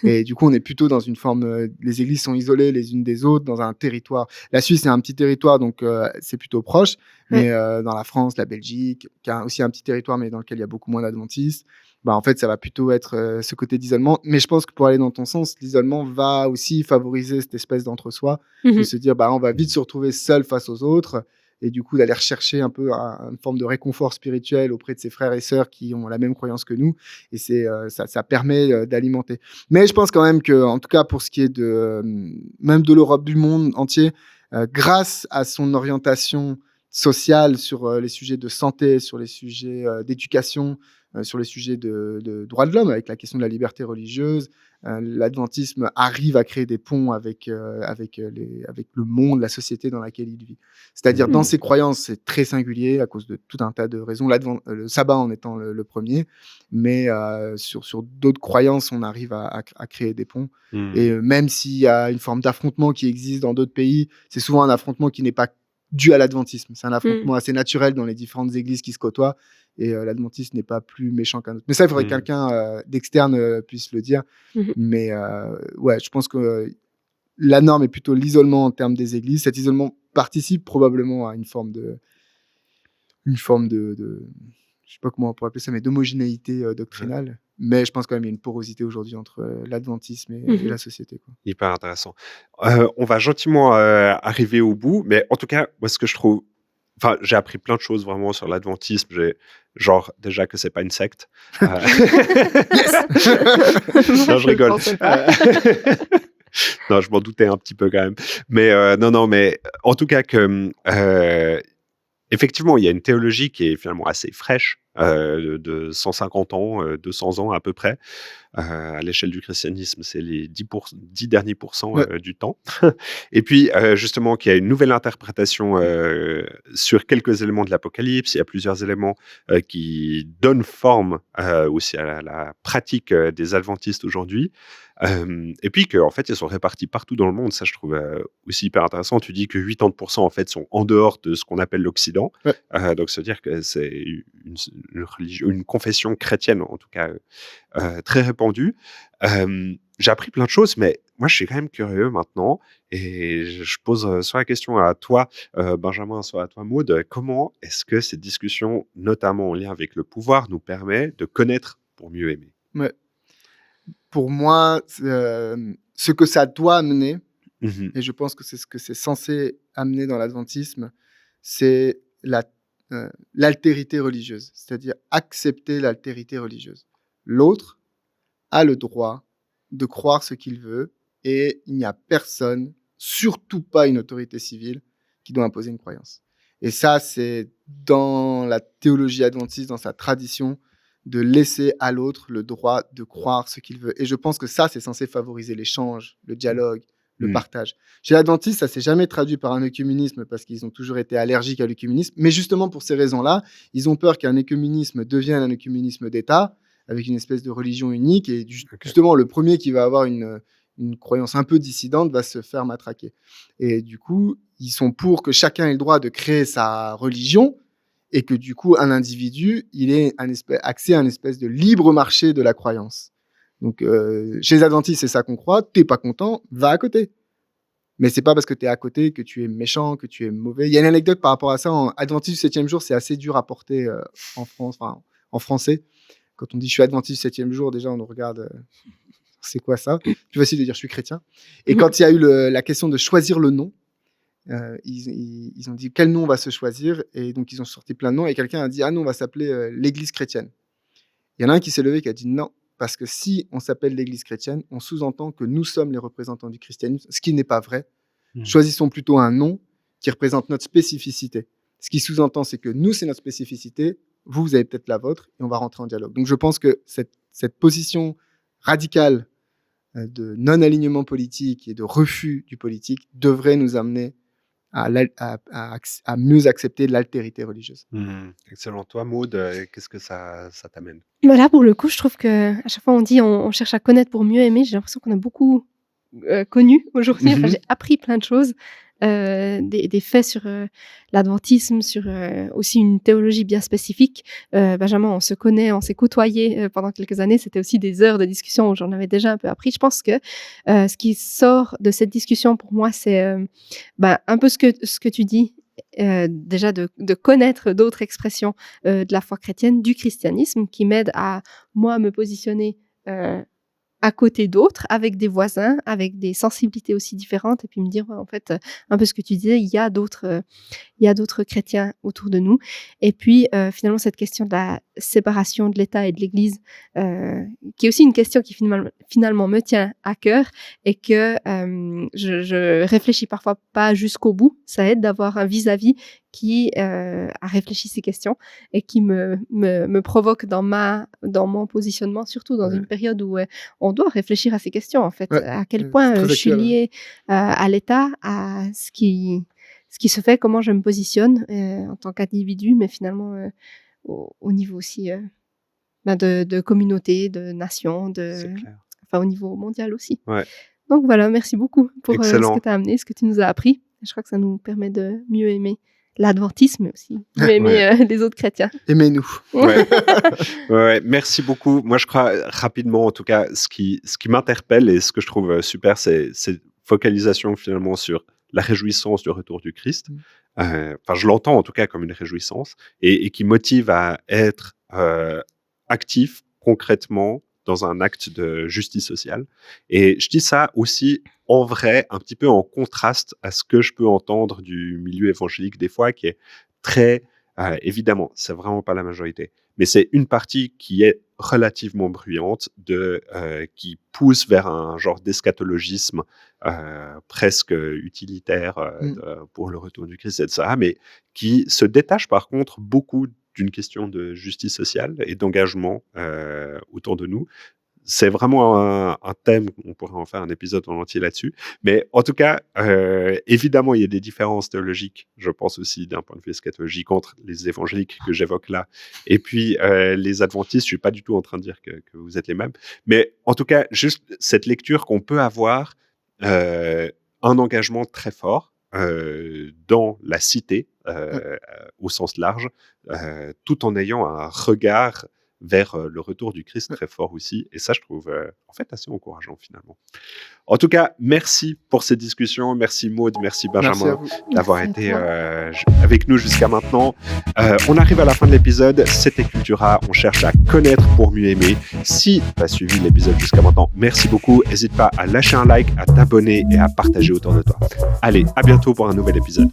Et du coup, on est plutôt dans une forme. Les églises sont isolées les unes des autres dans un territoire. La Suisse, c'est un petit territoire, donc c'est plutôt proche. Mais dans la France, la Belgique, qui a aussi un petit territoire, mais dans lequel il y a beaucoup moins d'adventistes, bah, en fait, ça va plutôt être ce côté d'isolement. Mais je pense que pour aller dans ton sens, l'isolement va aussi favoriser cette espèce d'entre-soi, de se dire, bah, on va vite se retrouver seul face aux autres, et du coup d'aller rechercher un peu une forme de réconfort spirituel auprès de ses frères et sœurs qui ont la même croyance que nous, et ça permet d'alimenter. Mais je pense quand même que, en tout cas pour ce qui est même de l'Europe, du monde entier, grâce à son orientation sociale sur les sujets de santé, sur les sujets d'éducation, sur les sujets de droits de l'homme, avec la question de la liberté religieuse. L'adventisme arrive à créer des ponts avec le monde, la société dans laquelle il vit. C'est-à-dire, dans ses croyances, c'est très singulier à cause de tout un tas de raisons. Le sabbat en étant le premier, mais sur d'autres croyances, on arrive à créer des ponts. Et même s'il y a une forme d'affrontement qui existe dans d'autres pays, c'est souvent un affrontement qui n'est pas dû à l'adventisme. C'est un affrontement assez naturel dans les différentes églises qui se côtoient. Et l'adventiste n'est pas plus méchant qu'un autre. Mais ça, il faudrait que quelqu'un d'externe puisse le dire. Mais ouais, je pense que la norme est plutôt l'isolement en termes des églises. Cet isolement participe probablement à une forme de je sais pas comment on pourrait appeler ça, mais d'homogénéité doctrinale. Mais je pense quand même qu'il y a une porosité aujourd'hui entre l'adventisme et la société, quoi. Hyper intéressant. On va gentiment arriver au bout, mais en tout cas, moi, ce que je trouve... Enfin, j'ai appris plein de choses vraiment sur l'adventisme. Genre, déjà que c'est pas une secte. Non, je rigole. Non, je m'en doutais un petit peu quand même. Mais non, mais en tout cas que... effectivement, il y a une théologie qui est finalement assez fraîche, de 150 ans, 200 ans à peu près. À l'échelle du christianisme, c'est les 10 derniers pourcents du temps. Et puis, justement, qu'il y a une nouvelle interprétation sur quelques éléments de l'Apocalypse. Il y a plusieurs éléments qui donnent forme aussi à la pratique des adventistes aujourd'hui. Et puis qu'en fait, ils sont répartis partout dans le monde. Ça, je trouve aussi hyper intéressant. Tu dis que 80% en fait sont en dehors de ce qu'on appelle l'Occident. Donc, se dire que c'est une confession chrétienne, en tout cas, très répandue. J'ai appris plein de choses, mais moi, je suis quand même curieux maintenant. Et je pose soit la question à toi, Benjamin, soit à toi, Maud. Comment est-ce que cette discussion, notamment en lien avec le pouvoir, nous permet de connaître pour mieux aimer? Ouais. Pour moi, ce que ça doit amener, et je pense que c'est ce que c'est censé amener dans l'adventisme, c'est l'altérité religieuse, c'est-à-dire accepter l'altérité religieuse. L'autre a le droit de croire ce qu'il veut et il n'y a personne, surtout pas une autorité civile, qui doit imposer une croyance. Et ça, c'est dans la théologie adventiste, dans sa tradition, de laisser à l'autre le droit de croire ce qu'il veut. Et je pense que ça, c'est censé favoriser l'échange, le dialogue, le partage. Chez l'adventiste, ça s'est jamais traduit par un œcuménisme parce qu'ils ont toujours été allergiques à l'œcuménisme. Mais justement, pour ces raisons-là, ils ont peur qu'un œcuménisme devienne un œcuménisme d'État, avec une espèce de religion unique. Et justement, le premier qui va avoir une croyance un peu dissidente va se faire matraquer. Et du coup, ils sont pour que chacun ait le droit de créer sa religion, et que du coup, un individu, il ait accès à un espèce de libre marché de la croyance. Donc, chez les adventistes, c'est ça qu'on croit. T'es pas content, va à côté. Mais c'est pas parce que t'es à côté que tu es méchant, que tu es mauvais. Il y a une anecdote par rapport à ça. En adventiste du 7e jour, c'est assez dur à porter en France, enfin, en français. Quand on dit je suis adventiste du 7e jour, déjà, on nous regarde. C'est quoi ça? Plus facile de dire je suis chrétien. Et quand il y a eu la question de choisir le nom, ils ont dit quel nom on va se choisir, et donc ils ont sorti plein de noms, et quelqu'un a dit ah non, on va s'appeler l'Église chrétienne. Il y en a un qui s'est levé qui a dit non, parce que si on s'appelle l'Église chrétienne, on sous-entend que nous sommes les représentants du christianisme, ce qui n'est pas vrai. Choisissons plutôt un nom qui représente notre spécificité. Ce qui sous-entend, c'est que nous, c'est notre spécificité, vous avez peut-être la vôtre, et on va rentrer en dialogue. Donc je pense que cette position radicale de non-alignement politique et de refus du politique devrait nous amener à mieux accepter l'altérité religieuse. Excellent. Toi, Maud, qu'est-ce que ça t'amène? Là, pour le coup, je trouve qu'à chaque fois on dit on cherche à connaître pour mieux aimer. J'ai l'impression qu'on a beaucoup connu aujourd'hui. Enfin, j'ai appris plein de choses, des faits sur l'adventisme, sur aussi une théologie bien spécifique. Benjamin, on se connaît, on s'est côtoyé pendant quelques années. C'était aussi des heures de discussion où j'en avais déjà un peu appris. Je pense que ce qui sort de cette discussion pour moi, c'est un peu ce que tu dis. Déjà de connaître d'autres expressions de la foi chrétienne, du christianisme, qui m'aident à moi me positionner à côté d'autres, avec des voisins, avec des sensibilités aussi différentes, et puis me dire, en fait, un peu ce que tu disais, il y a d'autres chrétiens autour de nous. Et puis, finalement, cette question de la séparation de l'État et de l'Église, qui est aussi une question qui finalement me tient à cœur, et que je réfléchis parfois pas jusqu'au bout. Ça aide d'avoir un vis-à-vis qui a réfléchi ces questions et qui me provoque dans mon positionnement, surtout dans une période où on doit réfléchir à ces questions, en fait. À quel point je suis liée à l'État, à ce qui se fait, comment je me positionne en tant qu'individu, mais finalement au niveau aussi de communauté, de nation, au niveau mondial aussi. Ouais. Donc voilà, merci beaucoup pour ce Excellent. que tu as amené, ce que tu nous as appris. Je crois que ça nous permet de mieux aimer l'adventisme, mais aussi mieux aimer les autres chrétiens. Aimez-nous. Ouais, merci beaucoup. Moi, je crois rapidement, en tout cas, ce qui m'interpelle et ce que je trouve super, c'est cette focalisation finalement sur la réjouissance du retour du Christ. Je l'entends en tout cas comme une réjouissance et qui motive à être actif concrètement dans un acte de justice sociale. Et je dis ça aussi en vrai, un petit peu en contraste à ce que je peux entendre du milieu évangélique des fois, qui est très, évidemment, c'est vraiment pas la majorité, mais c'est une partie qui est relativement bruyante, qui pousse vers un genre d'eschatologisme presque utilitaire pour le retour du Christ, etc., mais qui se détache par contre beaucoup d'une question de justice sociale et d'engagement autour de nous. C'est vraiment un thème, on pourrait en faire un épisode en entier là-dessus. Mais en tout cas, évidemment, il y a des différences théologiques, je pense aussi d'un point de vue eschatologique, entre les évangéliques que j'évoque là et puis les adventistes. Je ne suis pas du tout en train de dire que vous êtes les mêmes. Mais en tout cas, juste cette lecture qu'on peut avoir un engagement très fort dans la cité, au sens large, tout en ayant un regard vers le retour du Christ très fort aussi. Et ça, je trouve en fait assez encourageant finalement. En tout cas, merci pour cette discussion. Merci Maud, merci Benjamin d'avoir été avec nous jusqu'à maintenant. On arrive à la fin de l'épisode. C'était Cultura. On cherche à connaître pour mieux aimer. Si tu as suivi l'épisode jusqu'à maintenant, merci beaucoup. N'hésite pas à lâcher un like, à t'abonner et à partager autour de toi. Allez, à bientôt pour un nouvel épisode.